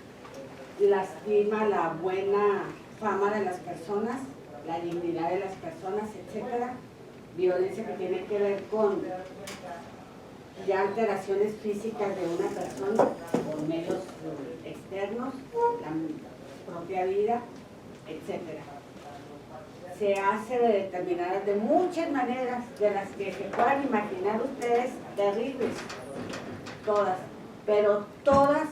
lastima la buena fama de las personas, la dignidad de las personas, etcétera. Violencia que tiene que ver con ya alteraciones físicas de una persona por medios externos, la propia vida, etcétera. Se hace de muchas maneras, de las que se puedan imaginar ustedes, terribles, todas, pero todas,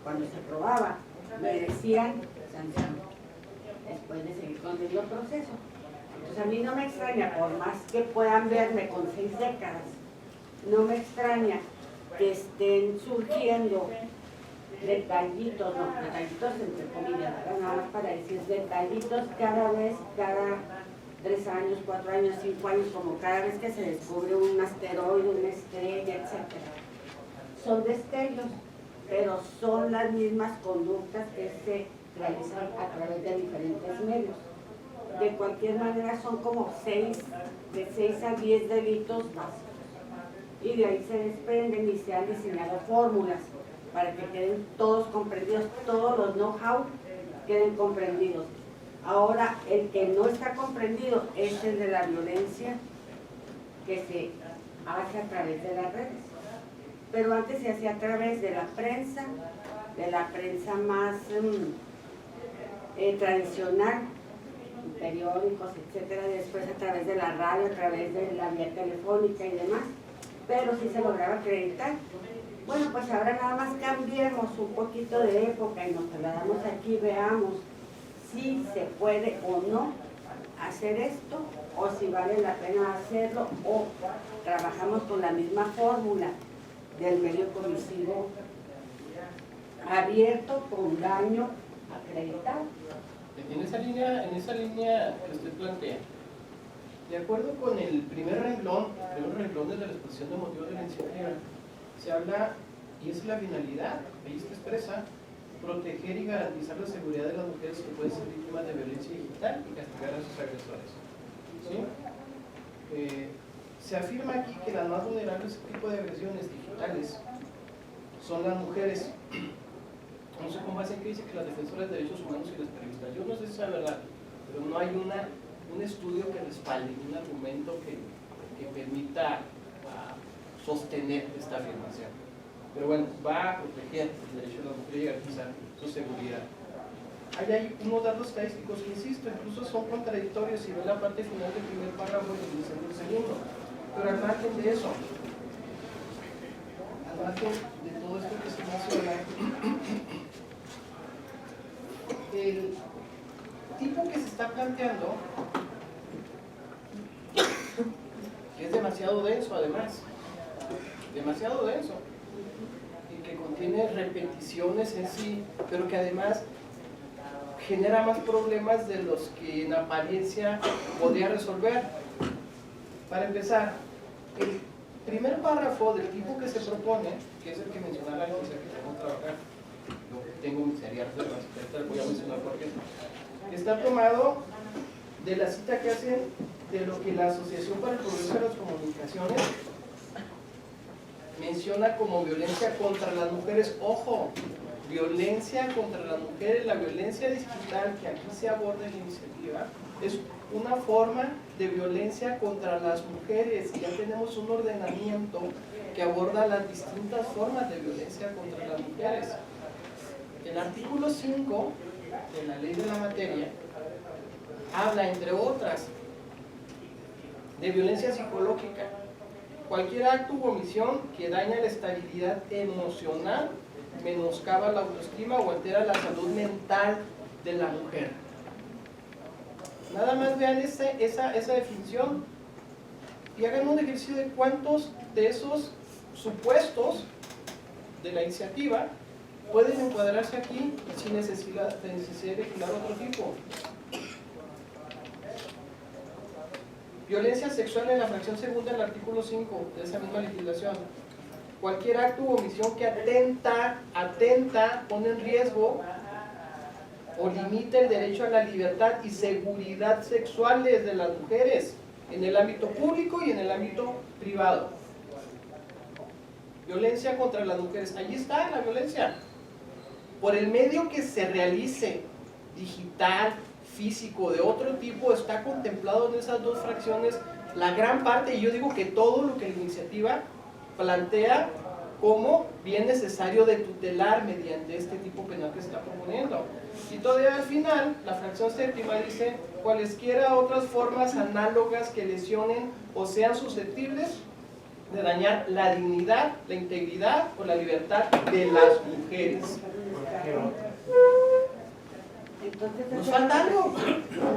cuando se probaba, merecían sanción, después de seguir con el debido proceso. Entonces a mí no me extraña, por más que puedan verme con 6 décadas, no me extraña que estén surgiendo detallitos, no, detallitos entre comillas, nada más para decir detallitos cada vez, cada 3 años, 4 años, 5 años, como cada vez que se descubre un asteroide, una estrella, etc. Son destellos, pero son las mismas conductas que se realizan a través de diferentes medios. De cualquier manera son como de 6 a 10 delitos básicos. Y de ahí se desprenden y se han diseñado fórmulas para que queden todos comprendidos, todos los know-how queden comprendidos. Ahora, el que no está comprendido es el de la violencia que se hace a través de las redes. Pero antes se hacía a través de la prensa más tradicional, periódicos, etcétera, después a través de la radio, a través de la vía telefónica y demás, pero sí se lograba acreditar. Bueno, pues ahora nada más cambiemos un poquito de época y nos trasladamos aquí, veamos si se puede o no hacer esto, o si vale la pena hacerlo, o trabajamos con la misma fórmula del medio comisivo abierto con daño acreditado. En esa línea que usted plantea, de acuerdo con el primer renglón de la exposición de motivos de la iniciativa, se habla, y es la finalidad, ahí está expresa, proteger y garantizar la seguridad de las mujeres que pueden ser víctimas de violencia digital y castigar a sus agresores. ¿Sí? Se afirma aquí que las más vulnerables a este tipo de agresiones digitales son las mujeres. No sé cómo hacen que dice que las defensoras de derechos humanos y las periodistas. Yo no sé si es verdad, pero no hay un estudio que respalde, un argumento que permita sostener esta afirmación. Pero bueno, va a proteger el derecho de las mujeres y garantizar su seguridad. Hay unos datos estadísticos que, insisto, incluso son contradictorios si ven la parte final del primer párrafo y el segundo. Pero al margen de eso, al margen de todo esto que se menciona, el tipo que se está planteando, que es demasiado denso además, demasiado denso, y que contiene repeticiones en sí, pero que además genera más problemas de los que en apariencia podría resolver. Para empezar, el primer párrafo del tipo que se propone, que es el que mencionaba la licencia que tengo que trabajar, yo tengo mis serias reservas, voy a mencionar por qué, está tomado de la cita que hacen de lo que la Asociación para el Progreso de las Comunicaciones menciona como violencia contra las mujeres. Ojo, violencia contra las mujeres, la violencia digital que aquí se aborda en la iniciativa es una forma de violencia contra las mujeres. Ya tenemos un ordenamiento que aborda las distintas formas de violencia contra las mujeres. El artículo 5 de la ley de la materia habla, entre otras, de violencia psicológica. Cualquier acto u omisión que daña la estabilidad emocional, menoscaba la autoestima o altera la salud mental de la mujer. Nada más vean esa definición y hagan un ejercicio de cuántos de esos supuestos de la iniciativa pueden encuadrarse aquí sin necesidad de vigilar otro tipo. Violencia sexual en la fracción segunda del artículo 5 de esa misma legislación. Cualquier acto u omisión que atenta, pone en riesgo o limita el derecho a la libertad y seguridad sexuales de las mujeres en el ámbito público y en el ámbito privado. Violencia contra las mujeres, allí está la violencia. Por el medio que se realice, digital, físico, de otro tipo, está contemplado en esas dos fracciones la gran parte, y yo digo que todo lo que la iniciativa plantea como bien necesario de tutelar mediante este tipo penal que se está proponiendo. Y todavía al final, la fracción séptima dice: cualesquiera otras formas análogas que lesionen o sean susceptibles de dañar la dignidad, la integridad o la libertad de las mujeres. Entonces, Nos falta algo.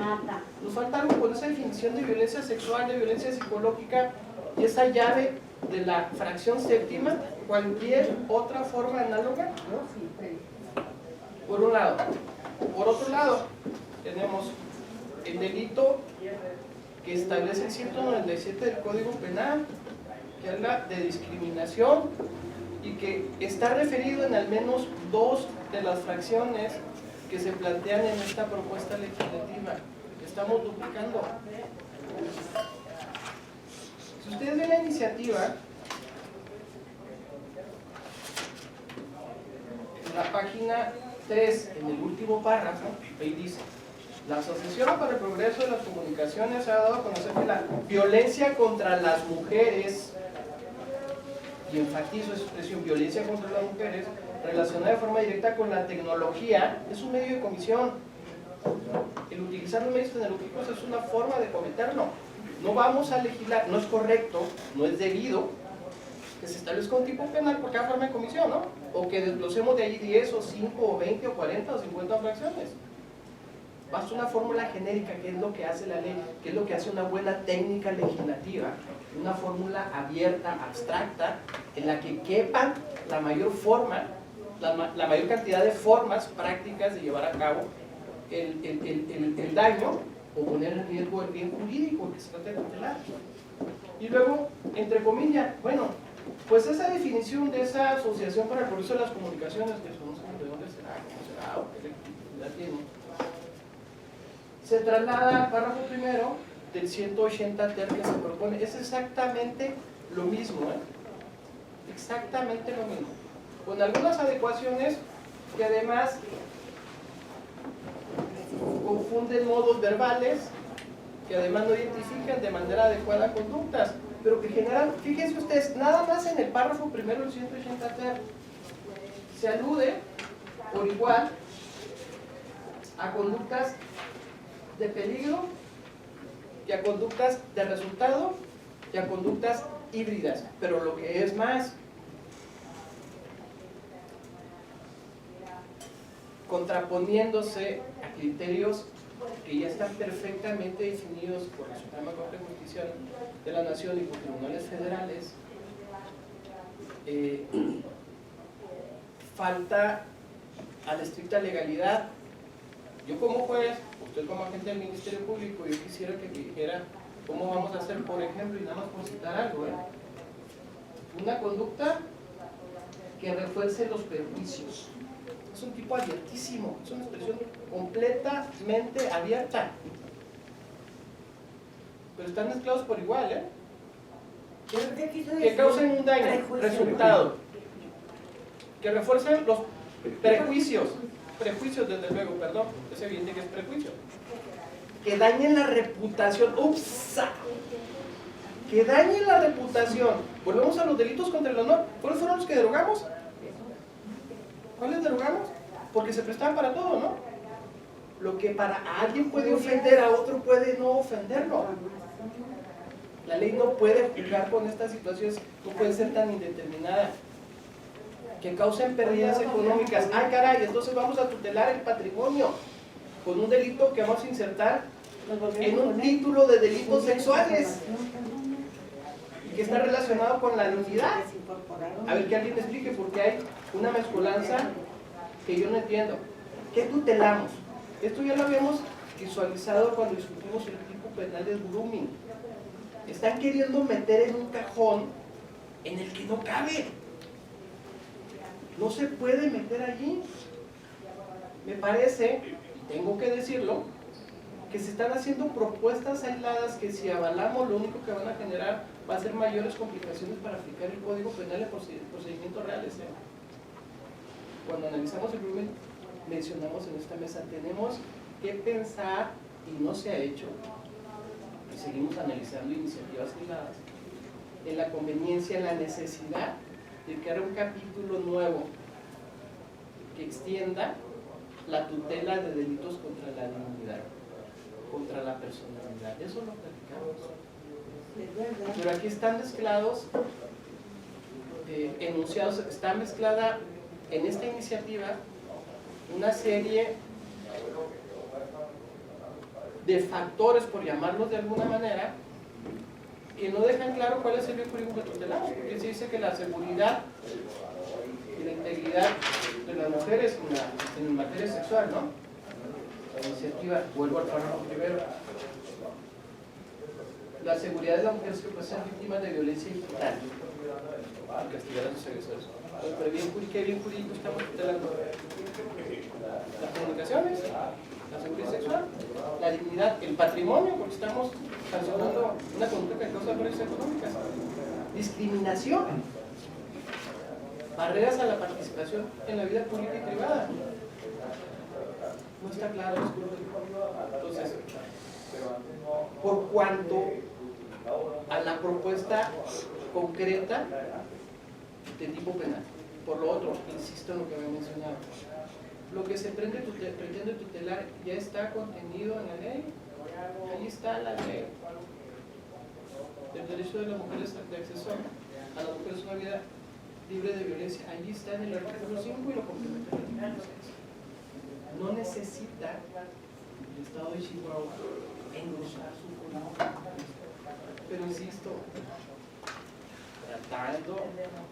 nada. Nos falta algo con esa definición de violencia sexual, de violencia psicológica, y esa llave de la fracción séptima, cualquier otra forma análoga, por un lado. Por otro lado, tenemos el delito que establece el 197 del Código Penal, que habla de discriminación y que está referido en al menos dos de las fracciones que se plantean en esta propuesta legislativa. Estamos duplicando. Si ustedes ven la iniciativa, en la página 3, en el último párrafo, ahí dice: la Asociación para el Progreso de las Comunicaciones ha dado a conocer que la violencia contra las mujeres, y enfatizo esa expresión, violencia contra las mujeres, relacionada de forma directa con la tecnología, es un medio de comisión. El utilizar los medios tecnológicos es una forma de cometerlo. No vamos a legislar, no es correcto, no es debido que se establezca un tipo penal por cada forma de comisión, ¿no? O que desglosemos de ahí 10 o 5 o 20 o 40 o 50 fracciones. Basta una fórmula genérica, que es lo que hace la ley, que es lo que hace una buena técnica legislativa, una fórmula abierta, abstracta, en la que quepan la mayor forma, la mayor cantidad de formas prácticas de llevar a cabo el daño o poner en riesgo el bien jurídico que se trata de tutelar. Y luego, entre comillas, bueno, pues esa definición de esa Asociación para el Progreso de las Comunicaciones, que no sé de dónde será, cómo será, o qué legitimidad tiene, se traslada al párrafo primero del 180 ter que se propone. Es exactamente lo mismo, exactamente lo mismo, con algunas adecuaciones que además confunden modos verbales, que además no identifican de manera adecuada conductas, pero que generan, fíjense ustedes, nada más en el párrafo primero del 180 ter se alude por igual a conductas de peligro, y a conductas de resultado, y a conductas híbridas. Pero lo que es más, contraponiéndose a criterios que ya están perfectamente definidos por la Suprema Corte de Justicia de la Nación y por tribunales federales, falta a la estricta legalidad. Yo como juez, usted como agente del Ministerio Público, yo quisiera que me dijera cómo vamos a hacer, por ejemplo, y nada más por citar algo, una conducta que refuerce los perjuicios. Es un tipo abiertísimo, es una expresión completamente abierta, pero están mezclados por igual, que causen un daño, resultado, que refuercen los prejuicios, desde luego, perdón, es evidente que es prejuicio, que dañen la reputación, que dañen la reputación. Volvemos a los delitos contra el honor. ¿Cuáles fueron los que derogamos? ¿Cuáles derogamos? Porque se prestaban para todo, ¿no? Lo que para alguien puede ofender a otro puede no ofenderlo. La ley no puede jugar con estas situaciones, no puede ser tan indeterminada. Que causen pérdidas económicas. ¡Ay, caray! Entonces vamos a tutelar el patrimonio con un delito que vamos a insertar en un título de delitos sexuales y que está relacionado con la nulidad. A ver, que alguien me explique, porque hay una mezcolanza que yo no entiendo. ¿Qué tutelamos? Esto ya lo habíamos visualizado cuando discutimos el tipo penal del grooming. Están queriendo meter en un cajón en el que no cabe. No se puede meter allí. Me parece tengo que decirlo, que se están haciendo propuestas aisladas que si avalamos lo único que van a generar va a ser mayores complicaciones para aplicar el Código Penal en procedimientos reales. Cuando analizamos el crimen, mencionamos en esta mesa, tenemos que pensar, y no se ha hecho, y seguimos analizando iniciativas aisladas, en la conveniencia, en la necesidad de crear un capítulo nuevo que extienda la tutela de delitos contra la dignidad, contra la personalidad. Eso lo platicamos. Pero aquí están mezclados enunciados, está mezclada en esta iniciativa una serie de factores, por llamarlos de alguna manera, que no dejan claro cuál es el bien jurídico que tutelamos, porque se dice que la seguridad y la integridad de las mujeres en materia sexual, ¿no? La iniciativa, vuelvo al párrafo primero, la seguridad de las mujeres que pueden ser víctimas de violencia digital y castigar a sus agresores. Pero ¿qué bien jurídico estamos tutelando? Las comunicaciones, la seguridad sexual, la dignidad, el patrimonio, porque estamos sancionando una conducta que causa violencia económica, discriminación, barreras a la participación en la vida pública y privada. No está claro. Entonces, por cuanto a la propuesta concreta de tipo penal. Por lo otro, insisto en lo que había mencionado, lo que se pretende tutelar ya está contenido en la ley. Ahí está la ley. El derecho de las mujeres de acceso a las mujeres a una vida libre de violencia. Allí está en el artículo 5 y lo complementa el artículo 6. No necesita el Estado de Chihuahua engrosar su política. Pero insisto, tratando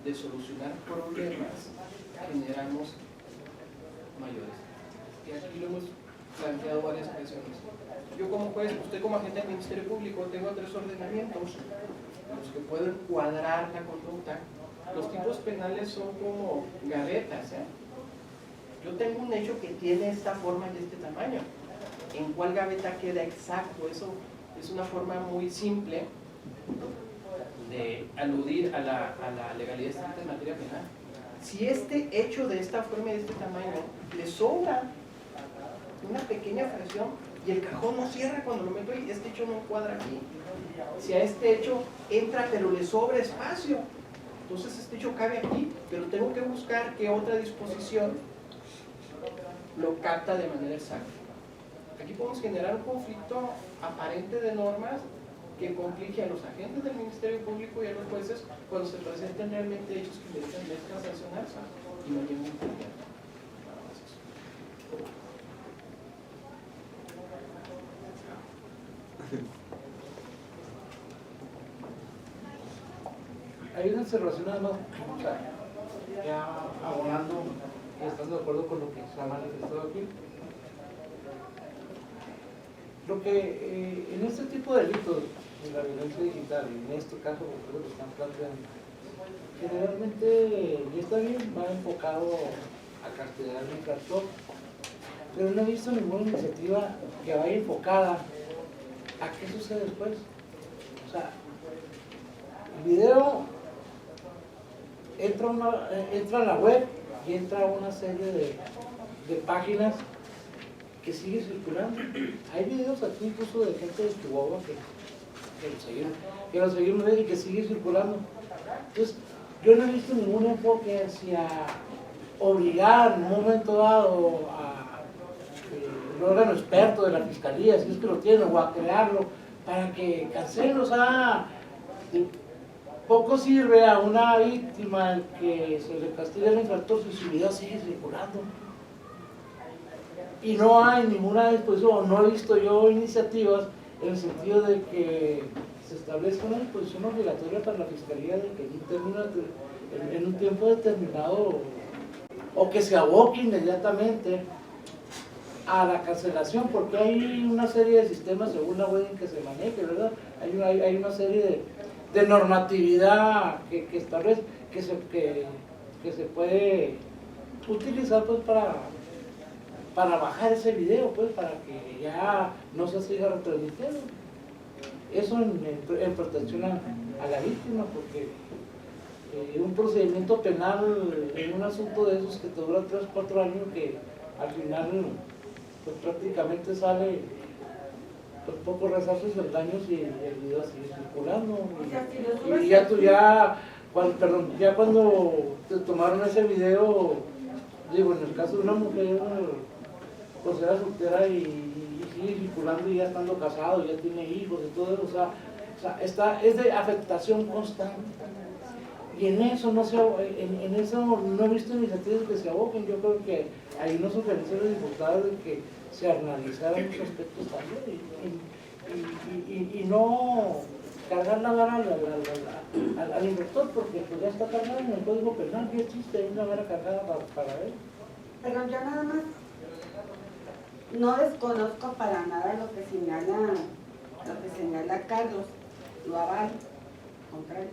de solucionar problemas, generamos mayores. Y aquí lo hemos planteado varias ocasiones. Yo como juez, usted como agente del Ministerio Público, tengo 3 ordenamientos, los que pueden cuadrar la conducta. Los tipos penales son como gavetas, Yo tengo un hecho que tiene esta forma y este tamaño. ¿En cuál gaveta queda exacto? Eso es una forma muy simple de aludir a la legalidad estricta en materia penal. Si este hecho de esta forma y de este tamaño le sobra una pequeña fracción y el cajón no cierra cuando lo meto y este hecho no cuadra aquí. Si a este hecho entra pero le sobra espacio, entonces este hecho cabe aquí, pero tengo que buscar qué otra disposición lo capta de manera exacta. Aquí podemos generar un conflicto aparente de normas que complique a los agentes del Ministerio Público y a los jueces cuando se presenten realmente hechos que merezcan sancionarse y no tienen impunidad. Hay una observación nada más, o sea, ya abonando y estando de acuerdo con lo que se ha manifestado aquí. Lo que en este tipo de delitos, en la violencia digital, y en este caso lo que están planteando, generalmente, y está bien, va enfocado a castigar el infractor, pero no he visto ninguna iniciativa que vaya enfocada a qué sucede después. O sea, el video entra a la web y entra a una serie de páginas que sigue circulando. Hay videos aquí incluso de gente de Chihuahua que lo seguimos y que sigue circulando. Entonces, yo no he visto ningún enfoque hacia obligar en un momento dado a el órgano experto de la fiscalía, si es que lo tiene, o a crearlo, para que cancelen. O sea, poco sirve a una víctima que se le castiga al infractor si su video sigue circulando. Y no hay ninguna disposición, no he visto yo iniciativas en el sentido de que se establezca una disposición obligatoria para la Fiscalía de que en un tiempo determinado, o que se aboque inmediatamente a la cancelación, porque hay una serie de sistemas según la web en que se maneje, ¿verdad? Hay una serie de normatividad que establece, que se puede utilizar pues para para bajar ese video, pues, para que ya no se siga retransmitiendo. Eso en protección a la víctima, porque un procedimiento penal en un asunto de esos que te dura 3 o 4 años, que al final pues prácticamente sale pues pocos rezarse del daño si el video sigue circulando. Y ya tú ya cuando te tomaron ese video, digo, en el caso de una mujer pues era soltera y sigue circulando y ya estando casado, ya tiene hijos y todo eso, o sea, es de afectación constante. Y en eso en eso no he visto iniciativas que se aboquen. Yo creo que hay unos organizaciones diputados de que se analizaran los aspectos también y no cargar la vara al infractor, porque pues ya está cargado en el Código Penal, y existe una vara cargada para él. Pero yo nada más no desconozco para nada lo que señala Carlos, lo aval, contrario.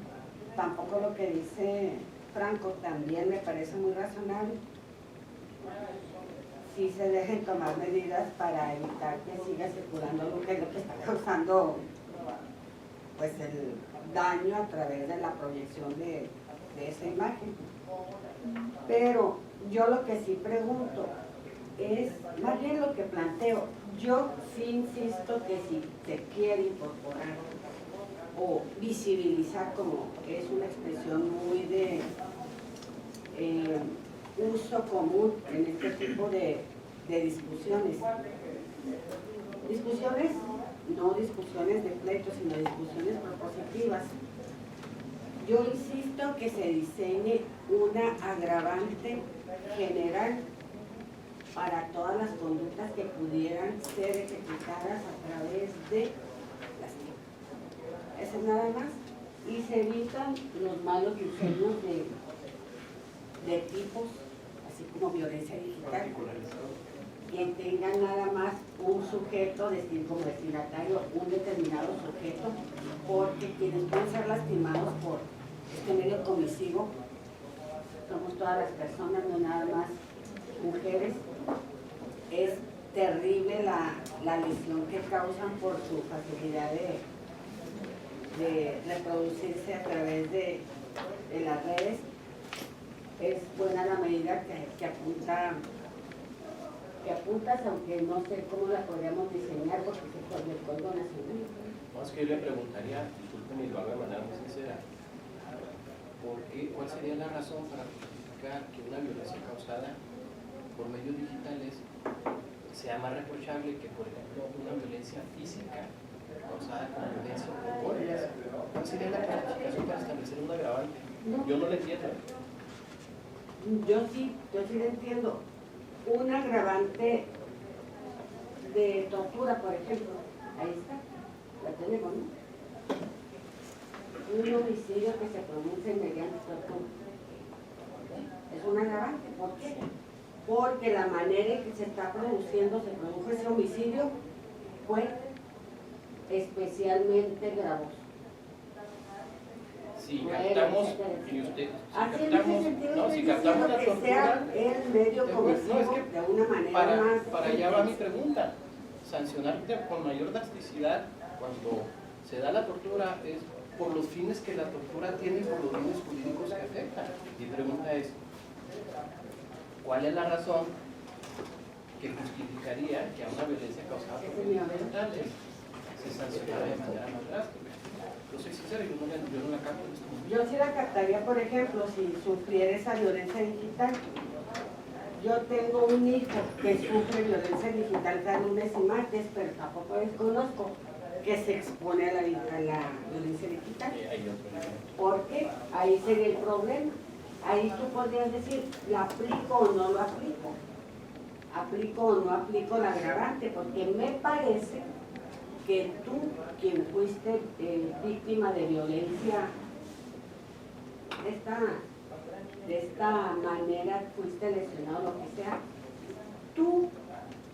Tampoco lo que dice Franco también me parece muy razonable. Si se dejen tomar medidas para evitar que siga circulando lo que está causando pues el daño a través de la proyección de esa imagen. Pero yo lo que sí pregunto es, más bien lo que planteo, yo sí insisto que si se quiere incorporar o visibilizar, como es una expresión muy de uso común en este tipo de discusiones. Discusiones, no discusiones de pleitos, sino discusiones propositivas. Yo insisto que se diseñe una agravante general para todas las conductas que pudieran ser ejecutadas a través de las TIC. Eso es nada más. Y se evitan los malos diseños de tipos, así como violencia digital, que tengan nada más un sujeto, como destinatario, un determinado sujeto, porque quienes pueden ser lastimados por este medio comisivo somos todas las personas, no nada más mujeres. Es terrible la lesión que causan por su facilidad de reproducirse a través de las redes. Es buena la medida que apuntas, aunque no sé cómo la podríamos diseñar porque se pone el Código Nacional. No, es que yo le preguntaría, disculpen y lo hago de manera muy sincera, ¿cuál sería la razón para justificar que una violencia causada por medios digitales sea más reprochable que, por ejemplo, una violencia física causada con violencia por golpes? ¿Cuál sería la clasificación para establecer un agravante? Yo no lo entiendo. Yo sí lo entiendo. Un agravante de tortura, por ejemplo, ahí está, la tenemos, ¿no? Un homicidio que se produce mediante tortura. Es un agravante, ¿por qué? Porque la manera en que se produjo ese homicidio fue especialmente gravoso. Si captamos, y usted, si captamos la que tortura, sea el medio comisivo de una manera más... Para allá va mi pregunta. Sancionar con mayor drasticidad cuando se da la tortura es por los fines que la tortura tiene y por los fines jurídicos que afecta. Mi pregunta es, ¿cuál es la razón que justificaría que a una violencia causada por medios digitales se sancionara de manera más drástica? Yo soy sincero, yo no la capto en este momento. Yo sí la captaría, por ejemplo, si sufriera esa violencia digital. Yo tengo un hijo que sufre violencia digital cada lunes y martes, pero tampoco desconozco que se expone a la violencia digital. Porque ahí sería el problema. Ahí tú podrías decir, ¿la aplico o no lo aplico? ¿Aplico o no aplico la agravante? Porque me parece que tú, quien fuiste víctima de violencia de esta manera, fuiste lesionado, lo que sea, tú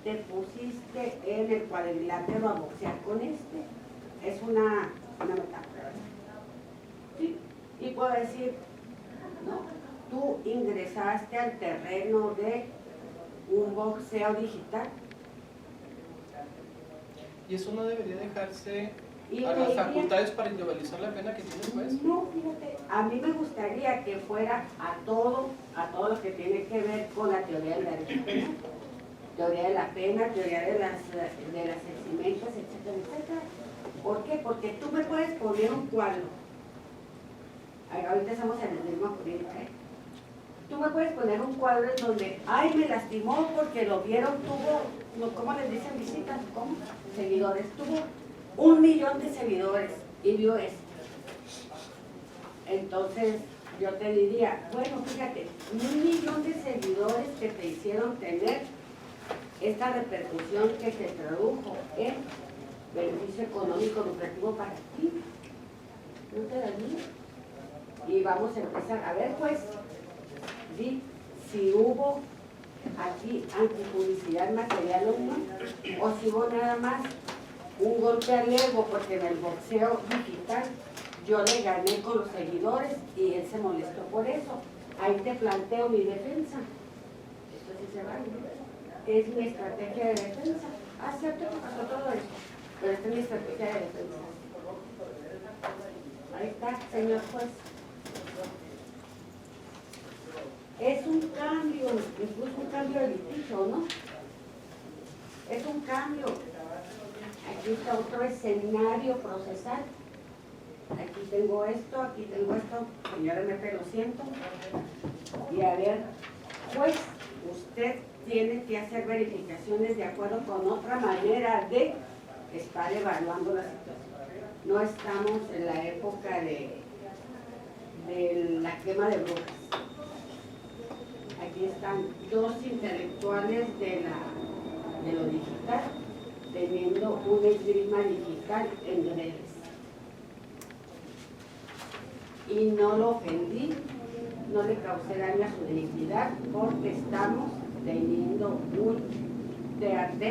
te pusiste en el cuadrilátero a boxear con este. Es una metáfora. Sí, y puedo decir, no, tú ingresaste al terreno de un boxeo digital. ¿Y eso no debería dejarse Y a me las iría- facultades para individualizar la pena que tiene el juez? No, fíjate, a mí me gustaría que fuera a todo lo que tiene que ver con la teoría del derecho penal. Teoría de la pena, teoría de las eximencias, etcétera, etcétera. ¿Por qué? Porque tú me puedes poner un cuadro. Ahorita estamos en el mismo jurídico, ¿eh? Tú me puedes poner un cuadro en donde, ay, me lastimó porque lo vieron, tuvo, ¿cómo les dicen visitas? ¿Cómo? Seguidores. Tuvo 1 millón de seguidores y vio esto. Entonces, yo te diría, bueno, fíjate, 1 millón de seguidores que te hicieron tener esta repercusión que se tradujo en beneficio económico lucrativo para ti. ¿No te da miedo? Y vamos a empezar, a ver pues, di si hubo aquí antipublicidad material o no, o si hubo nada más un golpe al ego, porque en el boxeo digital yo le gané con los seguidores y él se molestó por eso. Ahí te planteo mi defensa. Esto sí se vale. Es mi estrategia de defensa. Cierto que pasó todo eso, pero esta es mi estrategia de defensa. Ahí está, señor juez. Es un cambio, incluso un cambio de litigio, ¿no? Es un cambio. Aquí está otro escenario procesal. Aquí tengo esto, señora MP, lo siento. Y a ver, juez, usted tiene que hacer verificaciones de acuerdo con otra manera de estar evaluando la situación. No estamos en la época de la quema de brujas. Aquí están 2 intelectuales de lo digital teniendo una esgrima digital en redes. Y no lo ofendí, no le causé daño a su dignidad, porque estamos teniendo un TAT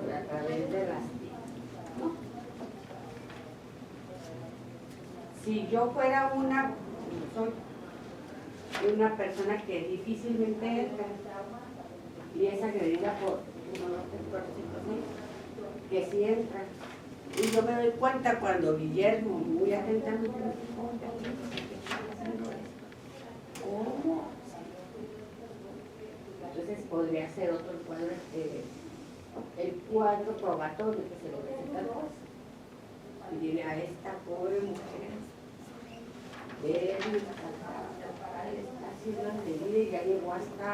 a través de las TIC, ¿no? Si yo fuera una persona que difícilmente entra y es agredida por que sí entra, y yo me doy cuenta cuando Guillermo muy atentamente me dijo, ¿cómo? Entonces podría ser otro cuadro, el cuadro probatorio que se le presenta al juez. Y dile a esta pobre mujer, está siendo agredida y ya llegó hasta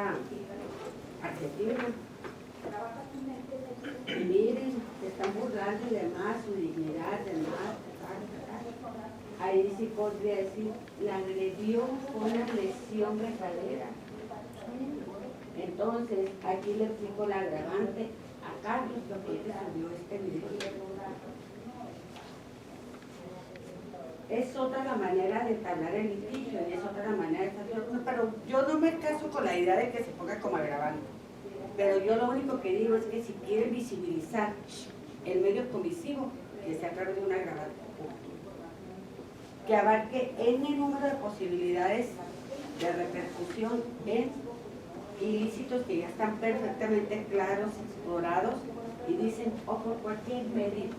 Argentina. Y miren, se están burlando y demás, su dignidad, demás. Ahí sí podría decir, la agredió con una lesión de cadera. Entonces, aquí le explico la agravante a Carlos, porque él subió este video. Es otra la manera de entablar el litigio y es otra la manera de estar. Pero yo no me caso con la idea de que se ponga como agravante. Pero yo lo único que digo es que si quieren visibilizar el medio comisivo, que sea a través de un agravante, que abarque N número de posibilidades de repercusión en ilícitos que ya están perfectamente claros, explorados, y dicen, o por cualquier medio.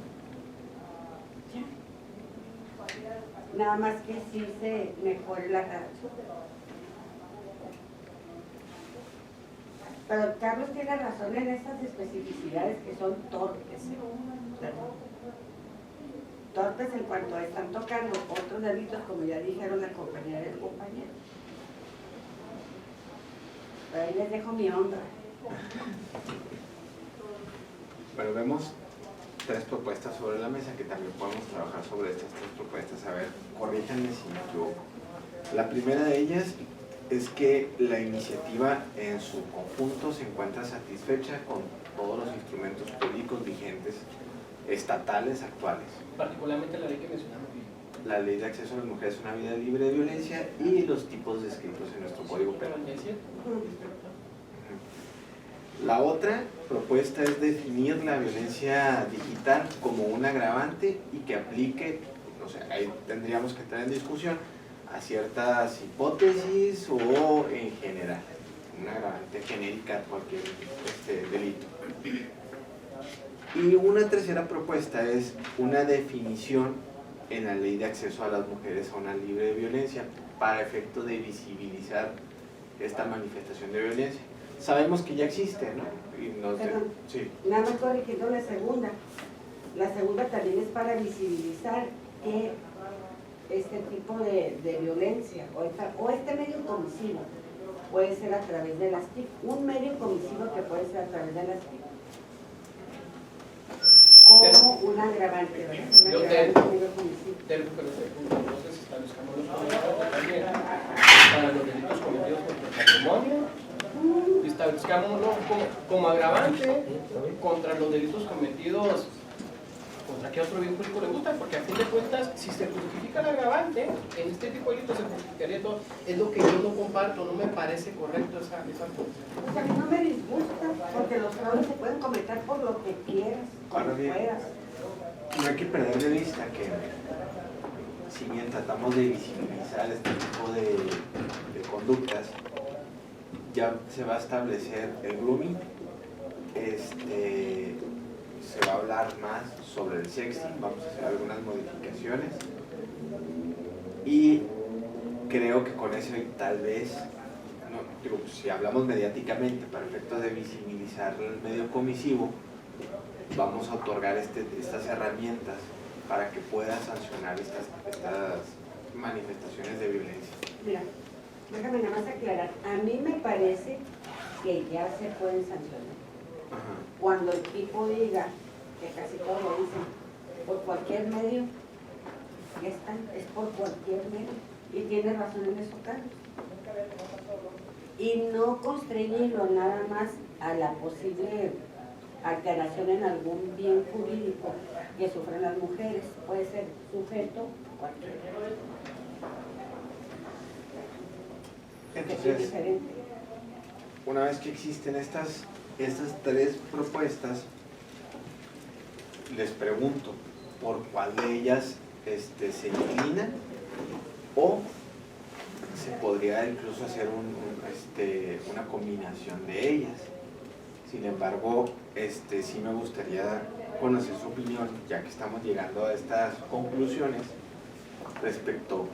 Nada más que sí se mejore la traducción. Pero Carlos tiene razón en estas especificidades que son torpes. Torpes en cuanto están tocando otros delitos, como ya dijeron la compañera del compañero. Pero ahí les dejo mi honra. Bueno, vemos 3 propuestas sobre la mesa que también podemos trabajar sobre estas 3 propuestas. A ver, corríjanme si me equivoco. La primera de ellas es que la iniciativa en su conjunto se encuentra satisfecha con todos los instrumentos jurídicos vigentes estatales actuales. Particularmente la ley que mencionamos. La ley de acceso a las mujeres a una vida libre de violencia y los tipos descritos en nuestro Código Penal. La otra propuesta es definir la violencia digital como un agravante y que aplique, o sea, ahí tendríamos que entrar en discusión a ciertas hipótesis o en general. una agravante genérica a cualquier delito. Y una tercera propuesta es una definición en la ley de acceso a las mujeres a una libre de violencia para efecto de visibilizar esta manifestación de violencia. Sabemos que ya existe, ¿no? Sí. Nada más corrigiendo la segunda. La segunda también es para visibilizar que este tipo de violencia o este medio comisivo puede ser a través de las TIC. Un medio comisivo que puede ser a través de las TIC. Como un agravante, ¿verdad? Un agravante medio comisivo. Entonces establezcamos los controles también para los delitos cometidos contra el patrimonio. Establezcámoslo como agravante contra los delitos cometidos contra qué otro bien jurídico le gusta, porque a fin de cuentas, si se justifica el agravante, en este tipo de delitos se justificaría todo. Es lo que yo no comparto, no me parece correcto esa cosa. Pues a mí no me disgusta, porque los fraudes se pueden cometer por lo que quieras, cuando puedas. No hay que perder de vista que si bien tratamos de visibilizar este tipo de conductas, ya se va a establecer el grooming, se va a hablar más sobre el sexting, vamos a hacer algunas modificaciones y creo que con eso tal vez, si hablamos mediáticamente para efectos de visibilizar el medio comisivo, vamos a otorgar estas herramientas para que pueda sancionar estas manifestaciones de violencia. Mira, déjame nada más aclarar. A mí me parece que ya se pueden sancionar. Ajá. Cuando el tipo diga, que casi todos lo dicen, por cualquier medio, ya están, es por cualquier medio. Y tiene razón en eso, Carlos. Y no constreñirlo nada más a la posible alteración en algún bien jurídico que sufren las mujeres. Puede ser sujeto cualquier. Entonces, es diferente. una vez que existen estas tres propuestas, les pregunto por cuál de ellas se inclinan, o se podría incluso hacer una combinación de ellas. Sin embargo, sí me gustaría conocer su opinión, ya que estamos llegando a estas conclusiones, respecto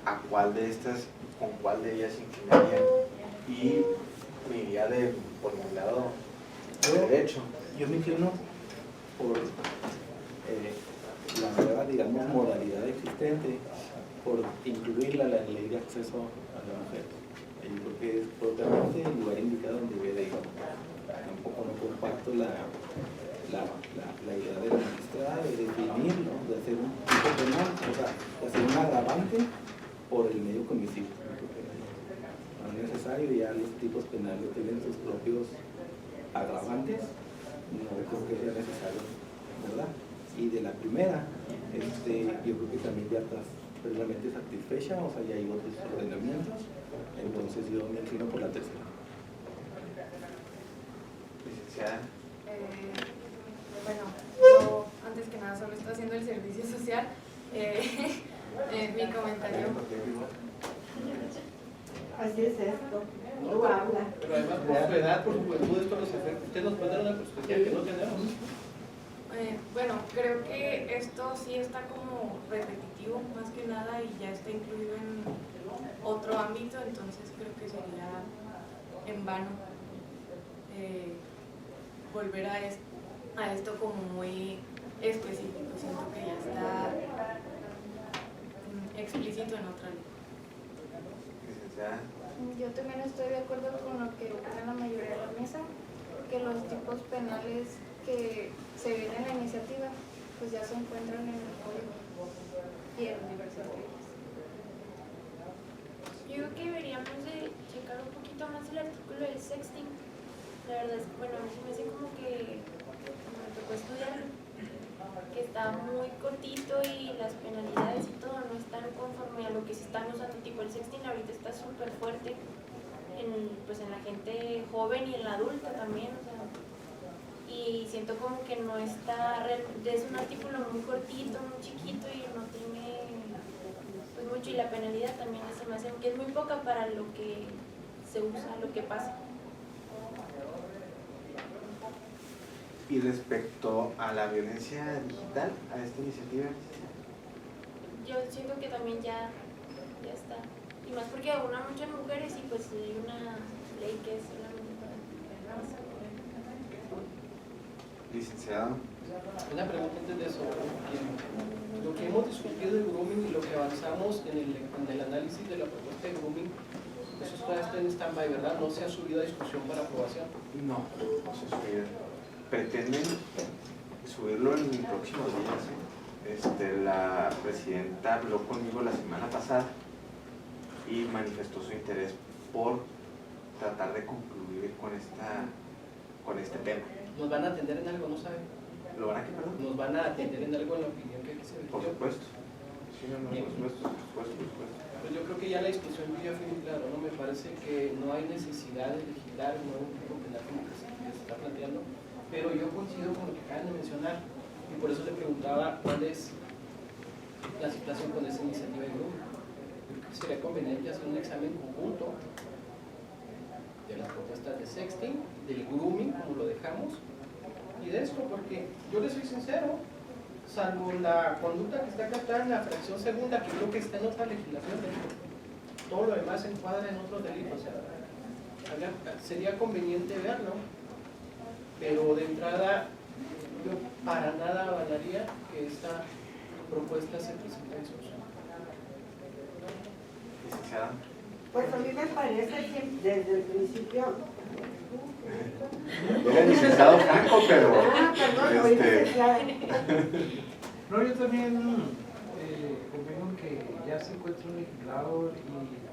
a cuál de estas, con cuál de ellas se inclinarían, y me iría por mi lado derecho. Yo me inclino por la nueva, digamos, modalidad existente, por incluirla en la ley de acceso a la mujer. Yo creo que es propiamente el lugar indicado donde debe de ir. Tampoco no comparto la idea de la magistrada de definir, ¿no? De hacer un tipo penal, o sea, de hacer un agravante por el medio comisivo. No es necesario, ya los tipos penales tienen sus propios agravantes, no creo que sea necesario, ¿verdad? Y de la primera, yo creo que también ya está plenamente satisfecha, o sea, ya hay otros ordenamientos, entonces yo me inclino por la tercera. Licenciada. Bueno, yo antes que nada solo estoy haciendo el servicio social. Mi comentario. Así es esto. Tú habla. Pero además, por su edad, por su juventud, esto los efectos. Usted nos puede dar una perspectiva que no tenemos. Bueno, creo que esto sí está como repetitivo más que nada y ya está incluido en otro ámbito, entonces creo que sería en vano volver a esto como muy específico. Siento que ya está explícito en otra ley. Licenciada. Yo también estoy de acuerdo con lo que opina la mayoría de la mesa, que los tipos penales que se ven en la iniciativa pues ya se encuentran en el código y en diversas leyes. Yo creo que deberíamos de checar un poquito más el artículo del sexting. La verdad es que, bueno, a mí se me hace como que me tocó estudiar, que está muy cortito y las penalidades y todo no están conforme a lo que se están usando. Tipo, el sexting ahorita está súper fuerte en la gente joven y en la adulta también, o sea, y siento como que no está, es un artículo muy cortito, muy chiquito y no tiene pues mucho, y la penalidad también se me hace que es muy poca para lo que se usa, lo que pasa. Y respecto a la violencia digital, a esta iniciativa, Yo siento que también ya está. Y más porque aúna muchas mujeres y pues hay una ley que es solamente para mujeres. licenciado, Una pregunta antes de eso. Lo que hemos discutido de grooming y lo que avanzamos en el análisis de la propuesta de grooming, eso todavía está en stand-by, ¿verdad? No se ha subido a discusión para aprobación. no se subir. Pretenden subirlo en próximos días. La presidenta habló conmigo la semana pasada y manifestó su interés por tratar de concluir con este tema. ¿Nos van a atender en algo? ¿No saben? ¿Lo van a qué, perdón? ¿Nos van a atender en algo en la opinión que se Por dio? supuesto. Sí, no, Bien. por supuesto. Pues yo creo que ya la discusión ya fue muy clara, ¿no? Me parece que no hay necesidad de legislar un nuevo tipo penal como que se está planteando, pero yo coincido con lo que acaban de mencionar y por eso le preguntaba cuál es la situación con esa iniciativa de grupo. Creo que sería conveniente hacer un examen conjunto de las propuestas de sexting, del grooming, como lo dejamos, y de esto, porque yo les soy sincero, salvo la conducta que está captada en la fracción segunda, que creo que está en otra legislación, todo lo demás se encuadra en otros delitos. O sea, sería conveniente verlo, pero de entrada yo para nada avalaría que esta propuesta se presente en discusión. Licenciada. Pues a mí me parece que desde el principio... Era el licenciado Franco, pero... perdón, oí licenciada. No, yo también convengo en que ya se encuentra un legislador y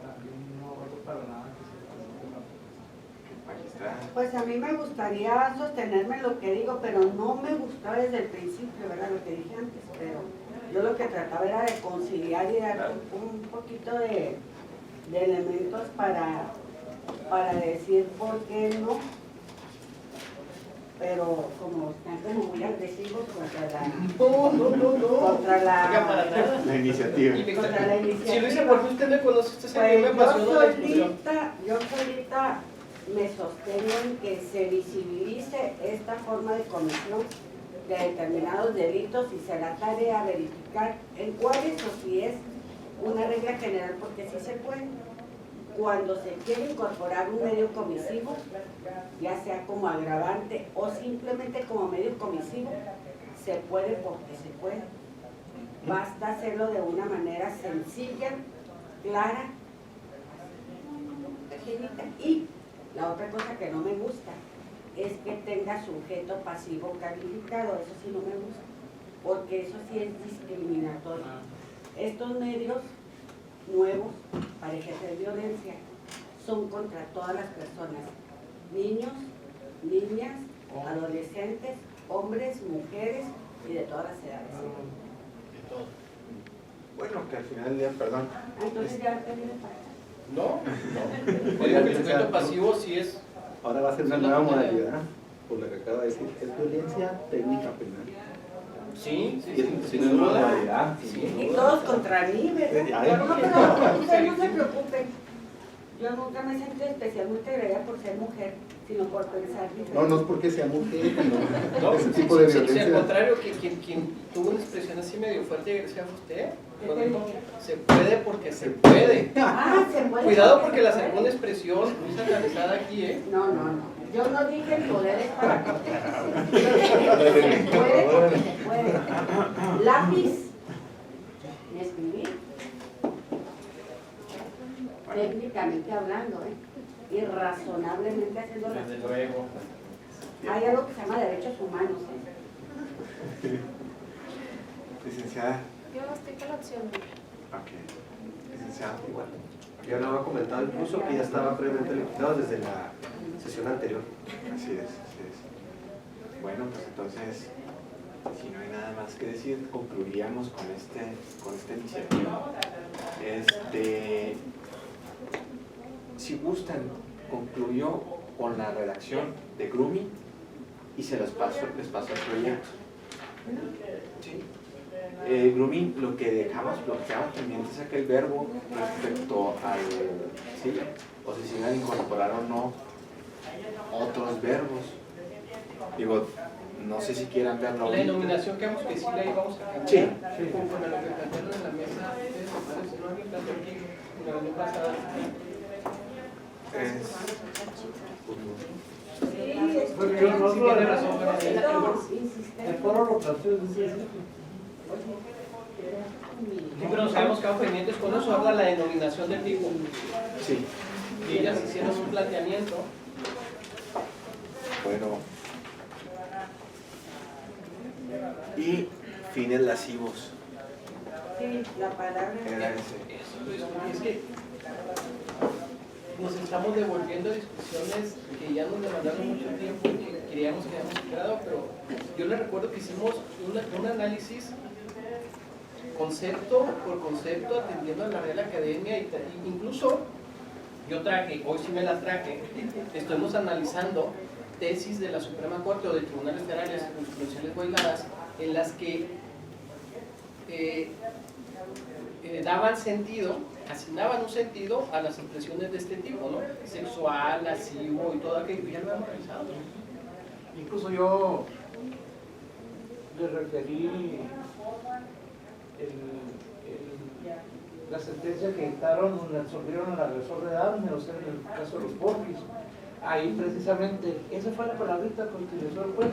también no hago para nada que se presente la Magistrada. Pues a mí me gustaría sostenerme en lo que digo, pero no me gustó desde el principio, ¿verdad? Lo que dije antes, pero yo lo que trataba era de conciliar y dar un poquito de elementos para decir por qué no, pero como están como muy agresivos contra La iniciativa. contra la iniciativa. Si lo hice porque usted me conoce, usted sabe que me Pues apasiona la discusión. yo solita me sostengo en que se visibilice esta forma de comisión de determinados delitos y será tarea verificar en cuáles o si es una regla general, porque sí se puede. Cuando se quiere incorporar un medio comisivo, ya sea como agravante o simplemente como medio comisivo, se puede porque se puede. Basta hacerlo de una manera sencilla, clara, pequeñita. Y la otra cosa que no me gusta es que tenga sujeto pasivo calificado, eso sí no me gusta, porque eso sí es discriminatorio. Estos medios nuevos para ejercer violencia son contra todas las personas, niños, niñas, adolescentes, hombres, mujeres y de todas las edades. Bueno, que al final del día, perdón. Entonces ya terminé para No. Yo digo que el sujeto pasivo sí es. Ahora va a ser una nueva modalidad, por lo que acaba de decir, es violencia técnica penal. Sí, Y es una nueva modalidad. y todos contra mí, ¿verdad? Ay. No, pero ustedes no se preocupen. Yo nunca me siento especialmente agredida por ser mujer, sino por pensar diferente. No, no es porque sea mujer, No, ese tipo de si al violencia. contrario, quien tuvo una expresión así medio fuerte y agresiva fue usted. Cuando dijo, se puede porque se puede. Ah, se puede. Cuidado porque la segunda expresión muy satanizada aquí, ¿eh? No, no, no. Yo no dije el poder es para que yo dije se puede porque se puede. Lápiz. Y escribir. Técnicamente hablando, y razonablemente haciendo las Desde cosas. luego. Hay algo que se llama derechos humanos, Licenciada. Yo estoy con la opción B. Ok. Licenciado. Igual. Ya lo había comentado incluso que ya estaba previamente legislado desde la sesión anterior. Así es. Bueno, pues entonces, si no hay nada más que decir, concluiríamos con esta iniciativa. Si gustan, concluyó con la redacción de grooming y se les paso el proyecto. ¿Sí? Grooming, lo que dejamos pendiente es aquel verbo respecto al, ¿sí? O si se iban a incorporar o no otros verbos. Digo, no sé si quieran verlo La ahorita. denominación que que sí la íbamos a cambiar. Sí. Conforme a lo que plantearon en la mesa, si no alguien planteó aquí la reunión pasada. Sí, tiene razón, El foro lo planteó. Sí, pero nos habíamos quedado pendientes con eso, habla la denominación del tipo. Sí. Y ellas hicieron un planteamiento. Bueno. Y fines lascivos. Sí, la palabra. Era ese. Es que nos estamos devolviendo a discusiones que ya nos demandaron mucho tiempo y que queríamos que habíamos superado, pero yo les recuerdo que hicimos un análisis concepto por concepto, atendiendo a la Real Academia, y incluso yo traje, hoy sí me las traje, estuvimos analizando tesis de la Suprema Corte o de tribunales federales, jurisprudenciales bailadas, en las que daban sentido, asignaban un sentido a las expresiones de este tipo, ¿no? Sexual, lascivo y todo aquello, ya lo hemos realizado. Incluso yo le referí la sentencia que dictaron, resolvieron al agresor de Daphne, en el caso de los porquis. Ahí precisamente, esa fue la palabrita que utilizó el juez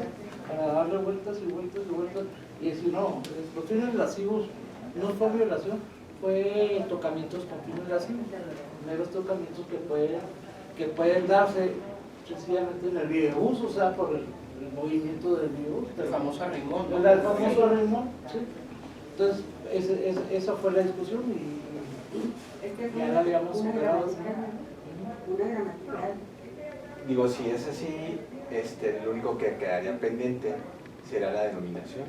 para darle vueltas y vueltas y vueltas y decir, no, los fines lascivos no fue violación, fue tocamientos con fines lascivos, meros tocamientos que pueden darse sencillamente en el videouso, o sea, por el movimiento del videouso. El famoso arrimón, ¿no? El famoso arrimón, sí. Entonces, esa fue la discusión y ya la habíamos superado. Una gramatical. Digo, si es así, lo único que quedaría pendiente será la denominación.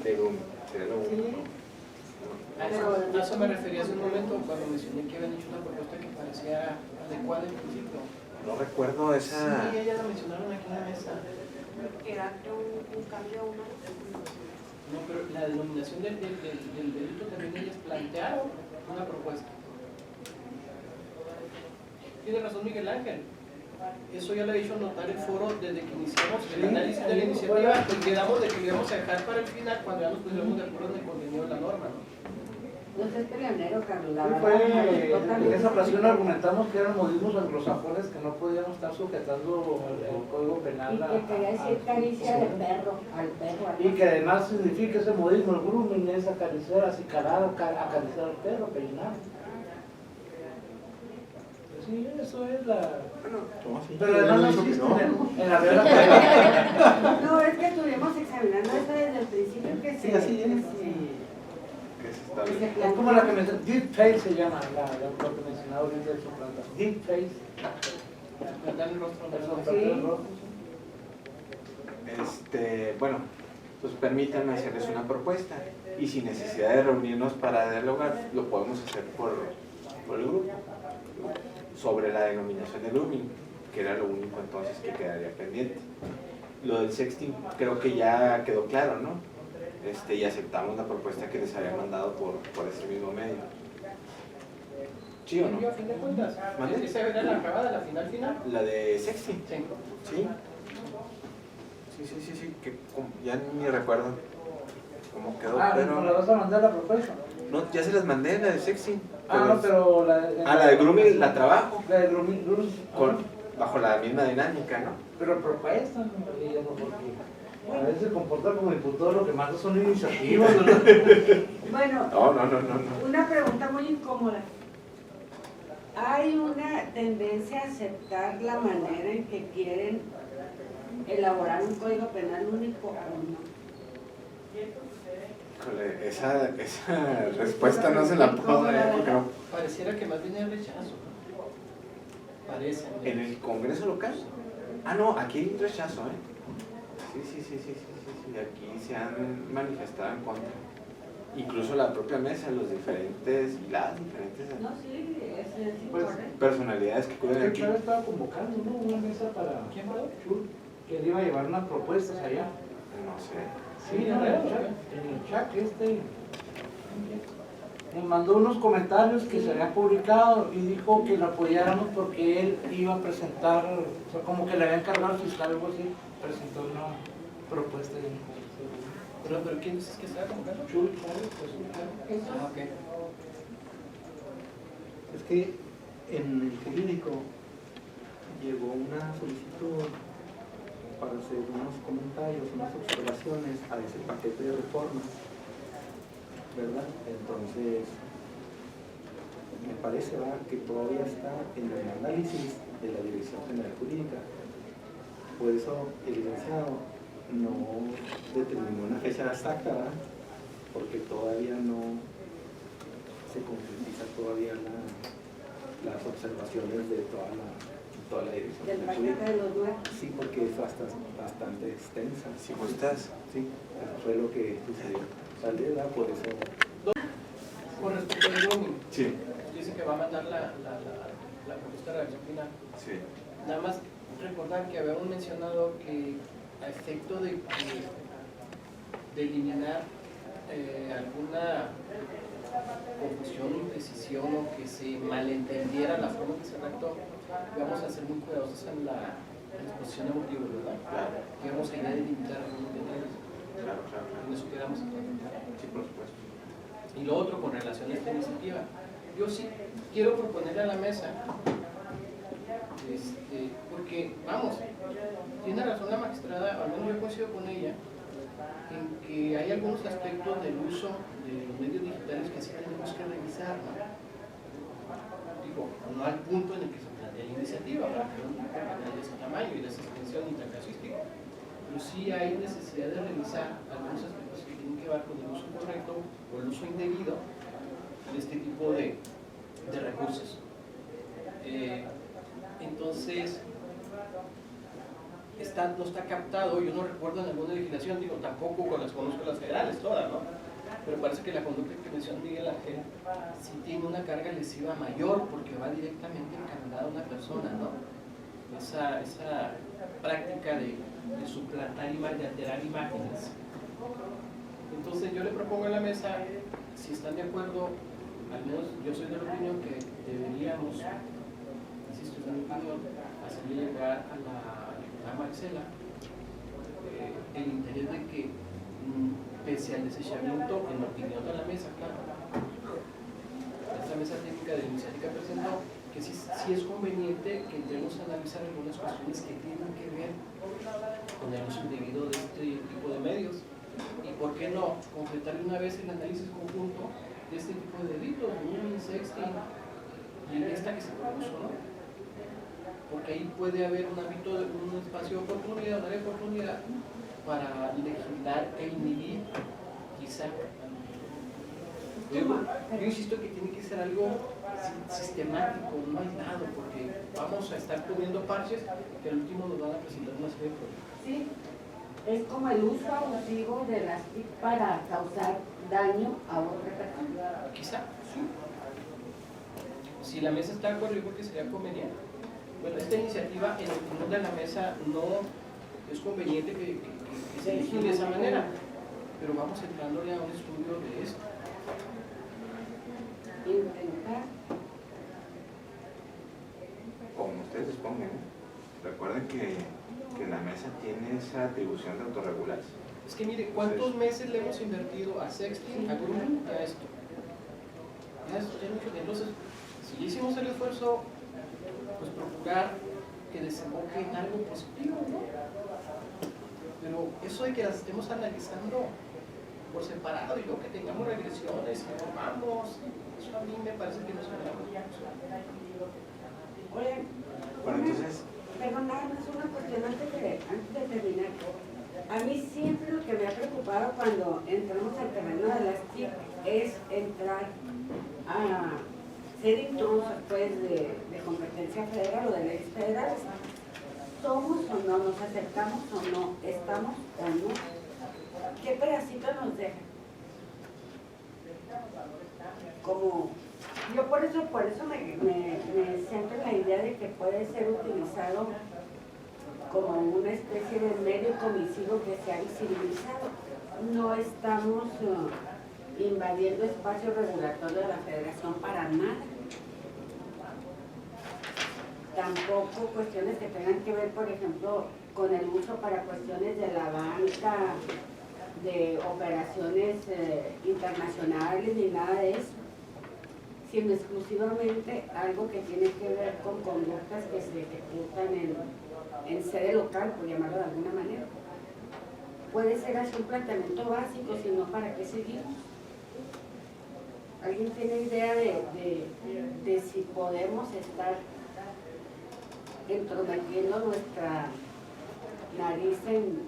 Pero será lo único. A eso me refería hace un momento cuando mencioné que habían hecho una propuesta que parecía adecuada en principio. No recuerdo esa... Sí, ellas la mencionaron aquí en la mesa. Era un cambio a una. No, pero la denominación del delito también ellas plantearon una propuesta. Tiene razón Miguel Ángel. Eso ya lo he dicho notar el foro desde que iniciamos el análisis de la iniciativa y quedamos de que lo íbamos a dejar para el final cuando ya nos pusiéramos de acuerdo en el contenido de la norma, ¿no? No sé, peleonero, Carlos, la En esa ocasión argumentamos que eran modismos anglosajones que no podíamos estar sujetando el Código Penal. Y que quería decir caricia de perro, al perro. Y que además significa ese modismo, el grooming es acariciar, acicalar, acariciar al perro, peinar. Sí, eso es la... Pero además no existe en la Real Academia. No, es que estuvimos examinando eso desde el principio que Sí, así es. Es como la que mencionó, Deep Face se llama, lo que mencionaba ahorita de su planta. Deep Face. Plantar el rostro. Bueno, pues permítanme hacerles una propuesta y sin necesidad de reunirnos para dialogar, lo podemos hacer por el grupo, sobre la denominación de grooming, que era lo único entonces que quedaría pendiente. Lo del sexting creo que ya quedó claro, ¿no? Y aceptamos la propuesta que les había mandado por ese mismo medio. ¿Sí o no? Yo a fin de cuentas, ¿esa era la acabada, la final? La de sexting. Sí. Sí, que ya ni recuerdo cómo quedó, ¿No la vas a mandar la propuesta? No, ya se las mandé, la de sexting. No, pero la de grooming la trabajo. La de grooming, bajo la misma dinámica, ¿no? Pero propuesta, ¿no? A veces se comporta como diputado, lo que manda son iniciativas, ¿verdad? Bueno, no. Una pregunta muy incómoda. ¿Hay una tendencia a aceptar la manera en que quieren elaborar un código penal único o no? Híjole, esa respuesta no se la puedo dar porque no. Pareciera que más bien hay rechazo. Parece. ¿En el Congreso local? No, aquí hay rechazo, Sí, aquí se han manifestado en contra. Incluso la propia mesa, las diferentes No, sí, es personalidades que acuden aquí. Yo estaba convocando, ¿no? Una mesa para... ¿Quién fue? Que él iba a llevar unas propuestas allá. No sé. Sí, en el chat me mandó unos comentarios que se habían publicado y dijo que lo apoyáramos porque él iba a presentar, o sea, como que le había encargado al fiscal algo así, presentó una propuesta de Pero ¿quién dices que está convocando? Chuy, pues, Ah, ok. Es que en el jurídico llegó una solicitud para hacer unos comentarios, unas observaciones a ese paquete de reformas, ¿verdad? Entonces, me parece, ¿verdad?, que todavía está en el análisis de la Dirección General Jurídica. Por eso el licenciado no determinó una fecha exacta, ¿verdad?, porque todavía no se concretiza todavía las observaciones de toda la Dirección Del General paquete Jurídica. de los nuevos. Sí, porque es bastante extensa. Si gustas. Sí, eso fue lo que sucedió. Sale, ¿verdad? Por eso. Con respecto al roaming, Sí. dice que va a mandar la propuesta de redacción final. Sí. Nada más recordar que habíamos mencionado que a efecto de eliminar alguna confusión o imprecisión o que se malentendiera la forma en que se redactó, vamos a ser muy cuidadosos en la exposición de motivos, ¿verdad? Claro. Que vamos a ir a delimitar algunos detalles. Claro. En eso quedamos. Sí, por supuesto. Y lo otro con relación a esta iniciativa, yo sí quiero proponerle a la mesa, porque, vamos, tiene razón la magistrada, al menos yo coincido con ella, en que hay algunos aspectos del uso de los medios digitales que sí tenemos que revisar, ¿no? Digo, no al punto en el que se plantea la iniciativa, para que no tenga de ese tamaño y de esa extensión y tan casuística, pero sí hay necesidad de revisar algunos aspectos que tienen que ver con el uso correcto o el uso indebido de este tipo de recursos. Entonces, no está captado, yo no recuerdo en alguna legislación, digo, tampoco con las conozco las federales todas, ¿no? Pero parece que la conducta que mencionó Miguel Ángel sí tiene una carga lesiva mayor porque va directamente encaminada a una persona, ¿no? Esa práctica de suplantar de alterar imágenes. Entonces yo le propongo a la mesa, si están de acuerdo, al menos yo soy de la opinión que deberíamos, insisto, es mi opinión, hacerle llegar a la Marcela el interés de que, pese al desechamiento, en la opinión de la mesa, claro, esta mesa técnica de iniciativa presentó que sí es conveniente que entremos a analizar algunas cuestiones que tienen que ver con el uso indebido de este tipo de medios y, ¿por qué no?, completar de una vez el análisis conjunto de este tipo de delitos, grooming, sexting y esta que se propuso, ¿no? Porque ahí puede haber un espacio de oportunidad, una área de oportunidad para legislar e inhibir, quizá. Yo insisto que tiene que ser algo sistemático, no aislado, porque vamos a estar poniendo parches que al último nos van a presentar una serie de problemas. Sí, es como el uso abusivo de las TIC para causar daño a otra persona. Quizá, sí. Si la mesa está de acuerdo, yo creo que sería conveniente. Bueno, esta iniciativa, en opinión de la mesa, no es conveniente que se legisle de esa manera, pero vamos entrándole a un estudio de esto. Intentar. Como ustedes dispongan, recuerden que la mesa tiene esa atribución de autorregularse. Es que mire, ¿cuántos meses le hemos invertido a sexting, a grooming, a esto? Entonces, si hicimos el esfuerzo, pues procurar que desemboque en algo positivo, ¿no? Pero eso de que las estemos analizando por separado y luego que tengamos regresiones y vamos, eso a mí me parece que no es una buena cosa. Oye, Bueno, entonces, pero nada más una cuestión antes de terminar. A mí siempre lo que me ha preocupado cuando entramos al terreno de las TIC es entrar a ser intrusos pues, de competencia federal o de leyes federales. ¿Somos o no? ¿Nos acercamos o no? ¿Estamos o no? ¿Qué pedacito nos deja? Como, yo por eso me centro en la idea de que puede ser utilizado como una especie de medio comisivo que se ha visibilizado. No estamos invadiendo espacio regulatorio de la Federación para nada. Tampoco cuestiones que tengan que ver, por ejemplo, con el uso para cuestiones de la banca, de operaciones internacionales, ni nada de eso, sino exclusivamente algo que tiene que ver con conductas que se ejecutan en sede local, por llamarlo de alguna manera. Puede ser así un planteamiento básico, si no, ¿para qué seguimos? ¿Alguien tiene idea de si podemos estar entrometiendo nuestra nariz en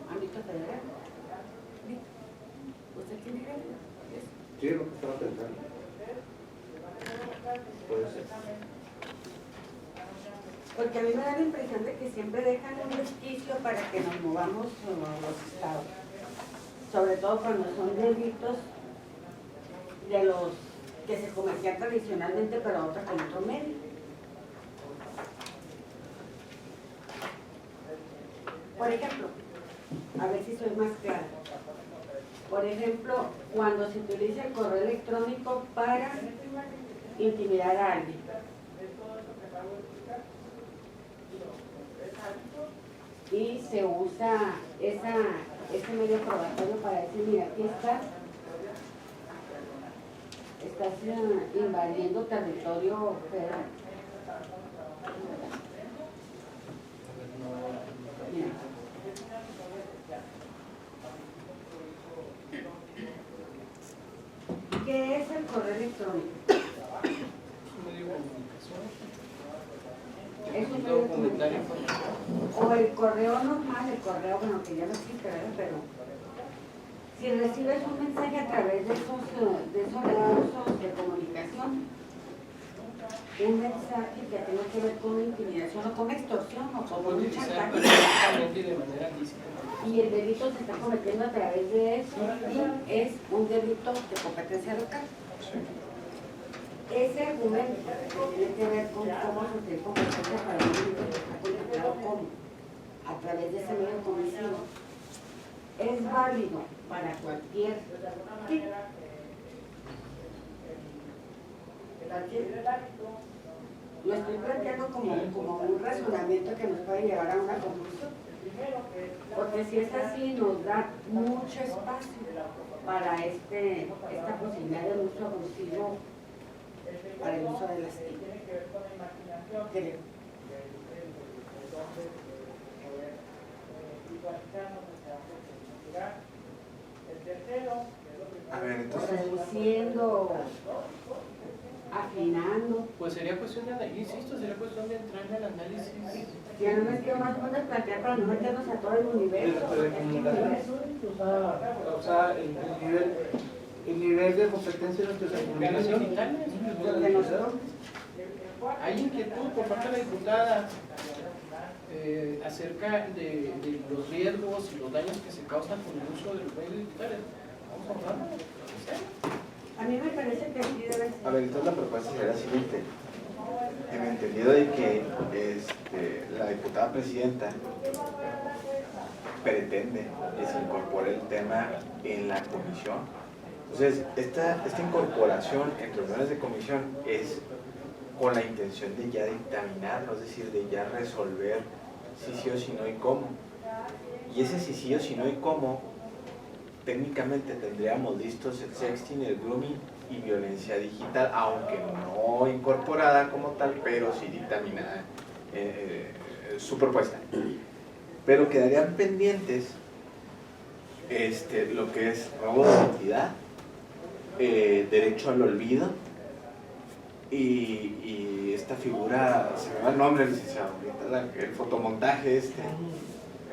ámbito federal? ¿Usted tiene idea? Sí, es lo que estaba pensando. Puede ser. Porque a mí me da la impresión de que siempre dejan un resquicio para que nos movamos los estados. Sobre todo cuando son delitos de los que se cometían tradicionalmente, pero ahora con otro medio. Por ejemplo, a ver si soy más clara. Por ejemplo, cuando se utiliza el correo electrónico para intimidar a alguien. Y se usa ese medio probatorio para decir, mira, aquí estás invadiendo territorio federal. Mira. ¿Qué es el correo electrónico? Es un medio de comunicación. O el correo normal, el correo, bueno, que ya no existe, ¿verdad? Pero si recibes un mensaje a través de esos recursos de comunicación, un mensaje que tenga que ver con intimidación o con extorsión o con un chantaje, y el delito se está cometiendo a través de eso, y es un delito de competencia local. Ese argumento que tiene que ver con cómo se tiene competencia para un delito que está contemplado como a través de ese medio comisivo, es válido para cualquier tipo. Lo estoy planteando como un razonamiento que nos puede llevar a una conclusión. Porque si es así, nos da mucho espacio para esta posibilidad de uso abusivo para el uso de las TIC. Creo. A ver, entonces... Reduciendo, afinando. Pues sería cuestión de, insisto, sería cuestión de entrar en el análisis. Ya no me quiero más o menos plantear para no meternos a todo el universo. O sea, el nivel de competencia de nuestras comunicaciones. Hay inquietud por parte de la diputada acerca de los riesgos y los daños que se causan con el uso de los medios digitales. Vamos a hablar. A mí me parece que sí debe ser. A ver, entonces la propuesta será la siguiente. En el entendido de que la diputada presidenta pretende que se incorpore el tema en la comisión. Entonces, esta incorporación en reuniones de comisión es con la intención de ya dictaminar, es decir, de ya resolver si sí o si no y cómo. Y ese si sí o si no y cómo, técnicamente tendríamos listos el sexting, el grooming y violencia digital, aunque no incorporada como tal, pero sí dictaminada su propuesta. Pero quedarían pendientes lo que es robo de identidad, derecho al olvido y esta figura, se me va el nombre, licenciado, el fotomontaje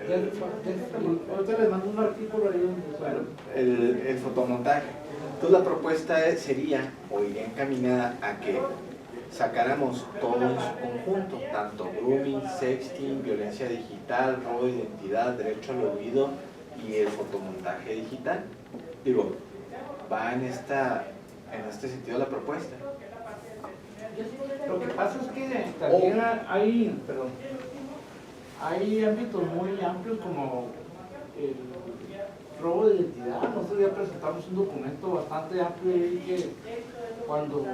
Ahorita les mando un artículo ahí donde... Bueno, el fotomontaje. Entonces la propuesta sería, o iría encaminada a que sacáramos todo en su conjunto, tanto grooming, sexting, violencia digital, robo de identidad, derecho al olvido y el fotomontaje digital. Digo, va en este sentido la propuesta. Lo que pasa es que también hay ámbitos muy amplios como robo de identidad. Nosotros ya presentamos un documento bastante amplio y que cuando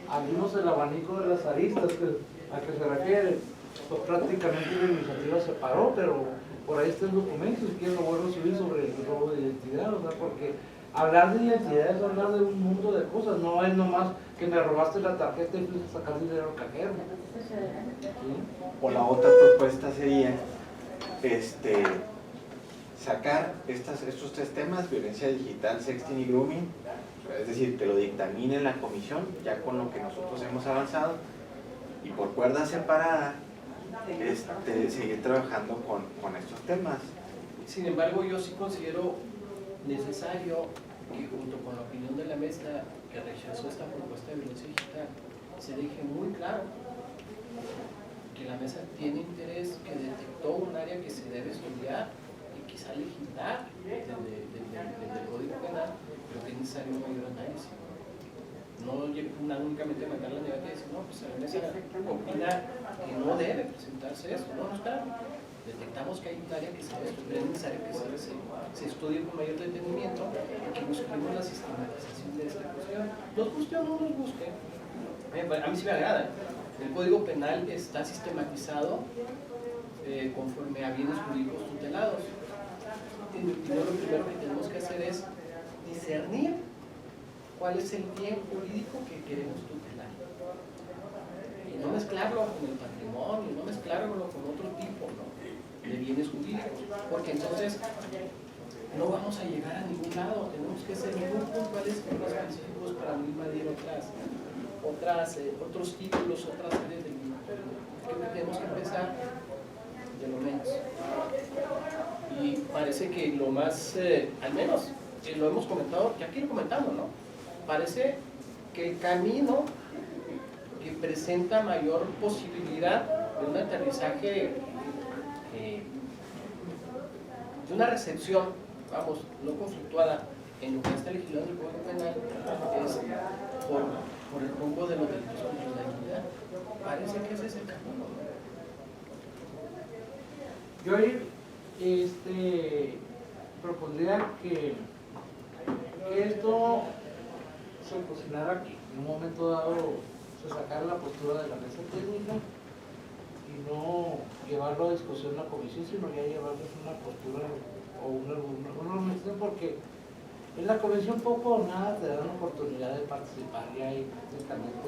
abrimos el abanico de las aristas a que se refiere, pues prácticamente la iniciativa se paró, pero por ahí está el documento, si quieren lo vuelvo a subir sobre el robo de identidad, o sea, porque hablar de identidad es hablar de un mundo de cosas, no es nomás que me robaste la tarjeta y fuiste a sacar dinero al cajero. ¿Sí? O la otra propuesta sería sacar estos tres temas, violencia digital, sexting y grooming, es decir, que lo dictamine la comisión, ya con lo que nosotros hemos avanzado, y por cuerda separada, seguir trabajando con estos temas. Sin embargo, yo sí considero necesario que junto con la opinión de la mesa que rechazó esta propuesta de violencia digital, se deje muy claro que la mesa tiene interés, que detectó un área que se debe estudiar y quizá legislar desde el Código Penal, pero que es necesario un mayor análisis. No únicamente mandar la negativa y decir, no, pues la mesa opina que no debe presentarse eso, no, espera. Detectamos que hay un área que se debe estudiar, es necesario que se estudie con mayor detenimiento y que busquemos la sistematización de esta cuestión. Nos guste o no nos guste, a mí sí me agrada. El Código Penal está sistematizado conforme a bienes jurídicos tutelados. En mi opinión, lo primero que tenemos que hacer es discernir cuál es el bien jurídico que queremos tutelar. Y no mezclarlo con el patrimonio, no mezclarlo con otro tipo, ¿no?, de bienes jurídicos, porque entonces no vamos a llegar a ningún lado. Tenemos que ser muy puntuales y más específicos para no invadir otros títulos, otras áreas del mismo. Creo que tenemos que empezar de lo menos. Y parece que lo más, al menos lo hemos comentado, ya quiero comentando, ¿no? Parece que el camino que presenta mayor posibilidad de un aterrizaje, de una recepción, vamos, no conflictuada en lo que está legislado el Código Penal, es por el rumbo de los delitos contra la dignidad. Parece que ese es el camino. Yo ahí propondría que esto se cocinara, que en un momento dado se sacara la postura de la mesa técnica y no llevarlo a discusión en la comisión, sino ya llevarles una postura o una organización, porque en la comisión poco o nada te dan la oportunidad de participar, y ahí prácticamente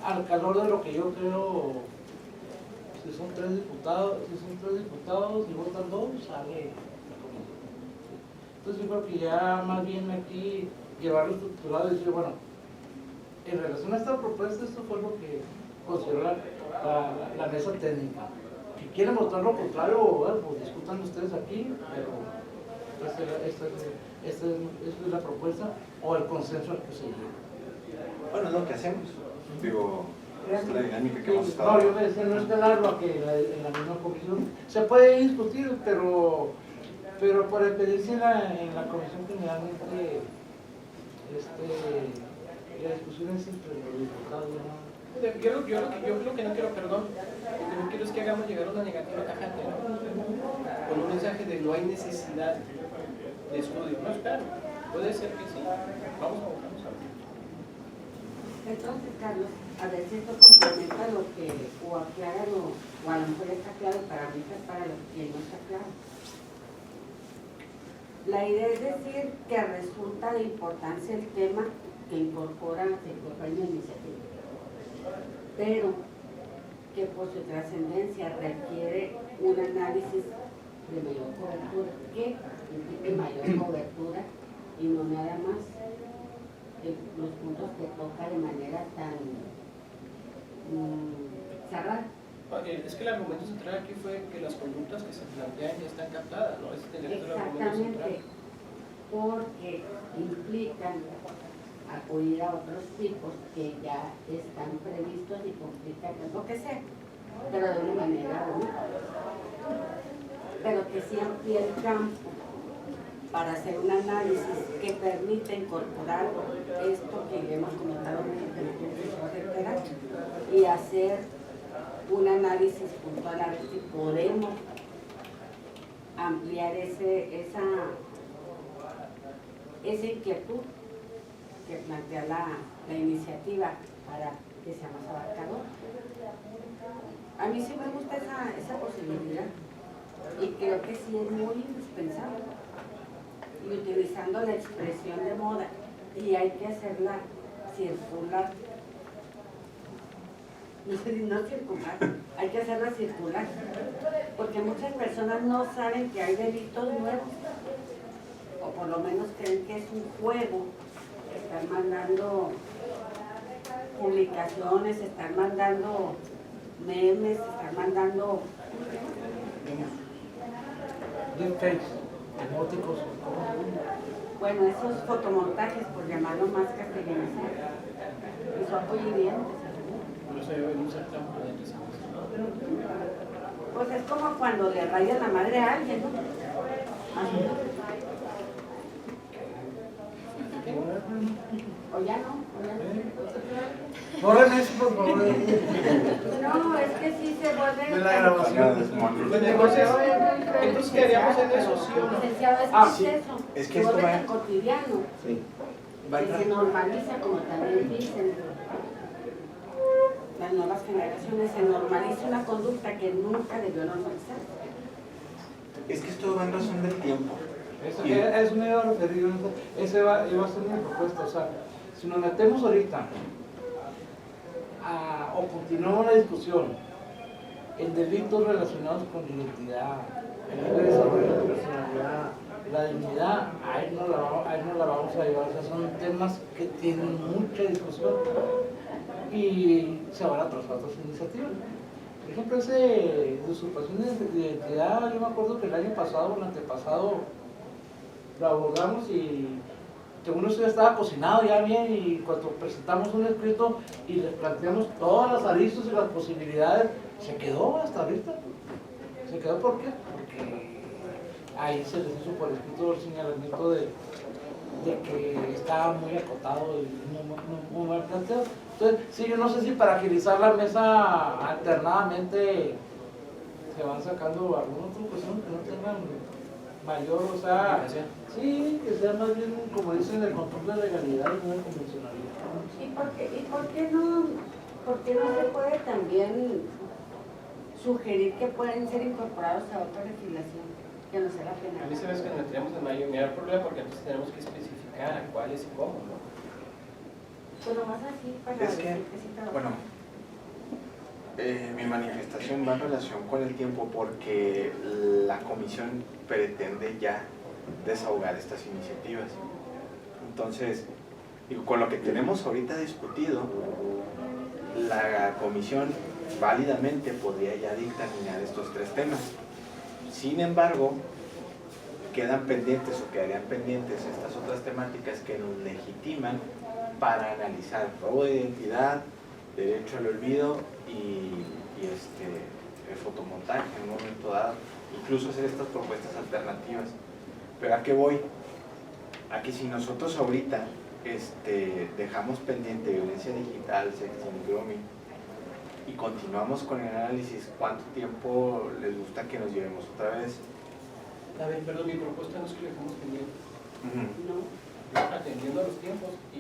al calor de lo que yo creo, si son tres diputados y votan dos, sale la comisión. Entonces yo creo que ya más bien aquí llevarlo estructurado y decir, bueno, en relación a esta propuesta, esto fue lo que consideró la mesa técnica. Si quieren votar lo contrario, bueno, pues discutan ustedes aquí, pero esta es la propuesta o el consenso al que se llega. Bueno, es lo que hacemos. Digo, es la dinámica que hemos estado. No, yo me decía, no esperarlo a que en la misma comisión se puede discutir, pero por experiencia en la comisión generalmente la discusión es entre los diputados, ¿no? Yo lo que no quiero, perdón, lo que no quiero es que hagamos llegar una negativa tajante, ¿no?, con un mensaje de no hay necesidad de estudio. No, espera, puede ser que sí. Vamos a ver. Entonces, Carlos, a ver si esto complementa lo que, o aclara o a lo mejor está claro para mí, para lo que no está claro. La idea es decir que resulta de importancia el tema que se incorpora en la iniciativa, pero que por su trascendencia requiere un análisis de mayor cobertura, que implique mayor cobertura y no nada más los puntos que toca de manera tan cerrada. Es que el argumento central aquí fue que las conductas que se plantean ya están captadas, ¿no? Ese tendría que ser el argumento central. Exactamente, porque implican acudir a otros tipos que ya están previstos y complican lo que sea, pero de una manera única. Pero que sí amplía el campo para hacer un análisis que permita incorporar esto que hemos comentado y hacer un análisis puntual a ver si podemos ampliar esa inquietud que plantea la iniciativa para que sea más abarcador. A mí sí me gusta esa posibilidad y creo que sí es muy indispensable. Y utilizando la expresión de moda, y hay que hacerla circular. No circular, hay que hacerla circular, porque muchas personas no saben que hay delitos nuevos, o por lo menos creen que es un juego. Están mandando publicaciones, están mandando memes, están mandando deepfakes, emóticos. bueno, esos fotomontajes, por llamarlo más castellano, y son muy hirientes. Por eso deben usar tan prudentes. Pues es como cuando le rayan la madre a alguien, ¿no? O ya no. Borren eso, por favor. No, es que sí se vuelve... De la grabación. Entonces, ¿qué haríamos en eso? ¿Sí o no? Licenciado, es que sí. es eso. Es que se esto vuelve va- tan cotidiano, Sí. que se normaliza, como también dicen las nuevas generaciones, se normaliza una conducta que nunca debió normalizarse. Es que esto va en razón del tiempo. Eso, Y- eso me iba a referir, ese iba a ser mi propuesta. O sea, si nos metemos ahorita o continuamos la discusión en delitos relacionados con la identidad, el libre desarrollo de la personalidad, la dignidad, ahí no la vamos a llevar. O sea, son temas que tienen mucha discusión y se van a trasladar otras iniciativas. Por ejemplo, ese de usurpaciones de identidad, yo me acuerdo que el año pasado o el antepasado lo abordamos y según eso ya estaba cocinado ya bien, y cuando presentamos un escrito y les planteamos todas las aristas y las posibilidades, se quedó hasta ahorita. ¿Se quedó por qué? Porque ahí se les hizo por escrito el señalamiento de que estaba muy acotado y muy mal planteado. Entonces, sí, yo no sé si para agilizar la mesa alternadamente se van sacando alguna otra cuestión que no tengan mayor, o sea, sí, que sea más bien, como dicen, el control de legalidad y no de convencionalidad. ¿Y por qué no se puede también sugerir que pueden ser incorporados a otra legislación que no sea la penal? A mí se me hace que nos meteríamos en mayor problema porque entonces tenemos que especificar a cuáles y cómo, ¿no? Pero más así para Es que, decir sí trabaja. bueno, mi manifestación va en relación con el tiempo porque la comisión pretende ya desahogar estas iniciativas. Entonces, digo, con lo que tenemos ahorita discutido, la comisión válidamente podría ya dictaminar estos 3 temas. Sin embargo, quedan pendientes o quedarían pendientes estas otras temáticas que nos legitiman para analizar robo de identidad, derecho al olvido y el fotomontaje en un momento dado, incluso hacer estas propuestas alternativas. Pero ¿a qué voy? A que si nosotros ahorita dejamos pendiente violencia digital, sexting y grooming y continuamos con el análisis, ¿cuánto tiempo les gusta que nos llevemos otra vez? A ver, perdón, mi propuesta no es que le dejemos pendiente. No. Atendiendo a los tiempos, y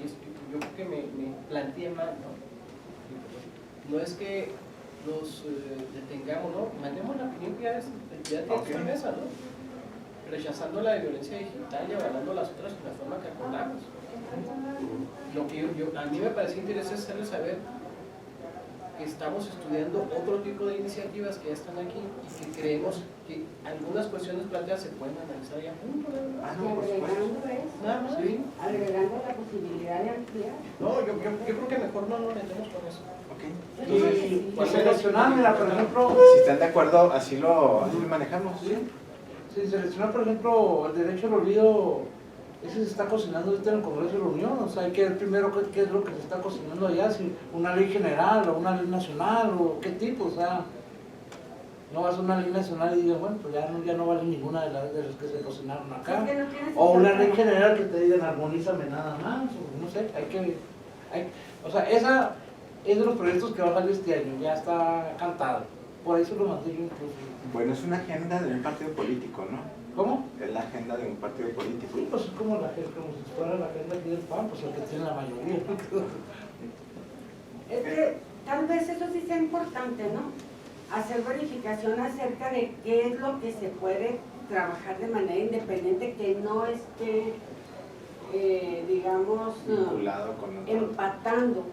yo creo que me planteé mal, ¿no? No es que los detengamos, ¿no? Mandemos la opinión que ya tiene esta mesa, ¿no? Rechazando la violencia digital y avalando las otras de la forma que acordamos. Lo que a mí me parece interesante es hacerles saber que estamos estudiando otro tipo de iniciativas que ya están aquí y que creemos que algunas cuestiones planteadas se pueden analizar ya juntos. Nada más. Sí. Agregando la posibilidad de ampliar. No, yo creo que mejor no nos metemos con eso. Ok. Pues seleccionar, mira, por ejemplo, Si están de acuerdo, así lo manejamos. si seleccionar, por ejemplo, el derecho al olvido, ese se está cocinando ahorita en el Congreso de la Unión. O sea, hay que ver primero qué es lo que se está cocinando allá, si una ley general o una ley nacional o qué tipo. O sea, no vas a una ley nacional y digas, bueno, pues ya no vale ninguna de las que se cocinaron acá. Es que no tienes O una que- ley general que te digan armonízame nada más, o no sé, o sea, esa es de los proyectos que va a salir este año, ya está cantado. por eso lo maté yo incluso. Bueno, es una agenda de un partido político, ¿no? ¿Cómo? Es la agenda de un partido político. Sí, pues es como la gente, como si fuera la agenda aquí del PAN, pues el que tiene la mayoría. Es que tal vez eso sí sea importante, ¿no? Hacer verificación acerca de qué es lo que se puede trabajar de manera independiente, que no esté, digamos, Vinculado con otro. empatando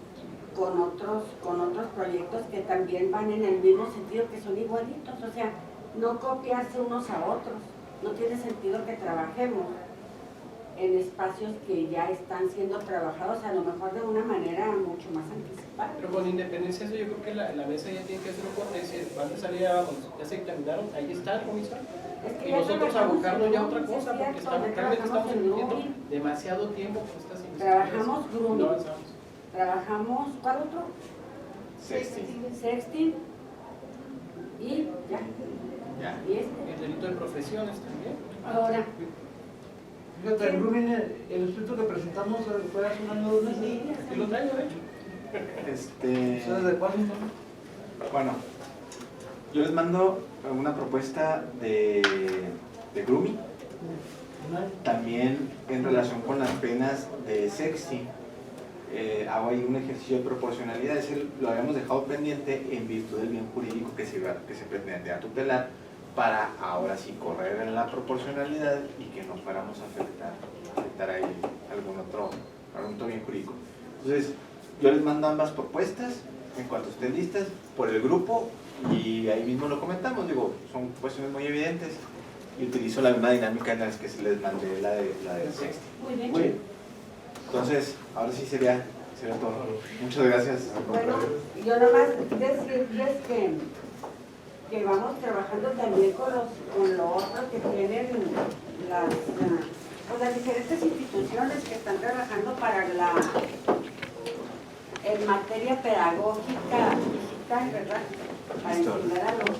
con otros proyectos que también van en el mismo sentido, que son igualitos, o sea, no copiarse unos a otros. No tiene sentido que trabajemos en espacios que ya están siendo trabajados, a lo mejor de una manera mucho más anticipada. Pero con independencia de eso, yo creo que la mesa ya tiene que hacer un corte, van a salir, ya se examinaron, ahí está el comisión. Es que Y ya nosotros trabajamos abocando en ya a Grooming, otra cosa, sí es porque cierto, ya realmente estamos trabajamos en invirtiendo Grooming, demasiado tiempo con estas investigaciones. trabajamos No Grooming, avanzamos. trabajamos, ¿cuál otro? Sexting, y ya, Ya. y Y el delito de profesiones también. ahora, Fíjate, el Grooming, el escrito que presentamos fue hace un año, 2 meses. Y lo traigo, de hecho. ¿Ustedes de cuándo están? Bueno, yo les mando una propuesta de grooming, ¿Un año? también en relación con las penas de sexting. Hago ahí un ejercicio de proporcionalidad, es decir, lo habíamos dejado pendiente en virtud del bien jurídico que se pretendía tutelar, para ahora sí correr en la proporcionalidad y que no fuéramos a afectar ahí algún otro bien jurídico. Entonces, yo les mando ambas propuestas en cuanto estén listas por el grupo y ahí mismo lo comentamos. Digo, son cuestiones muy evidentes y utilizo la misma dinámica en las que se les mandé la del sexting. muy bien. Muy bien. Entonces, ahora sí sería todo. Muchas gracias. Bueno, yo nomás decirles que vamos trabajando también con lo otro que tienen las diferentes instituciones que están trabajando para en materia pedagógica digital, ¿verdad? Para enseñar a los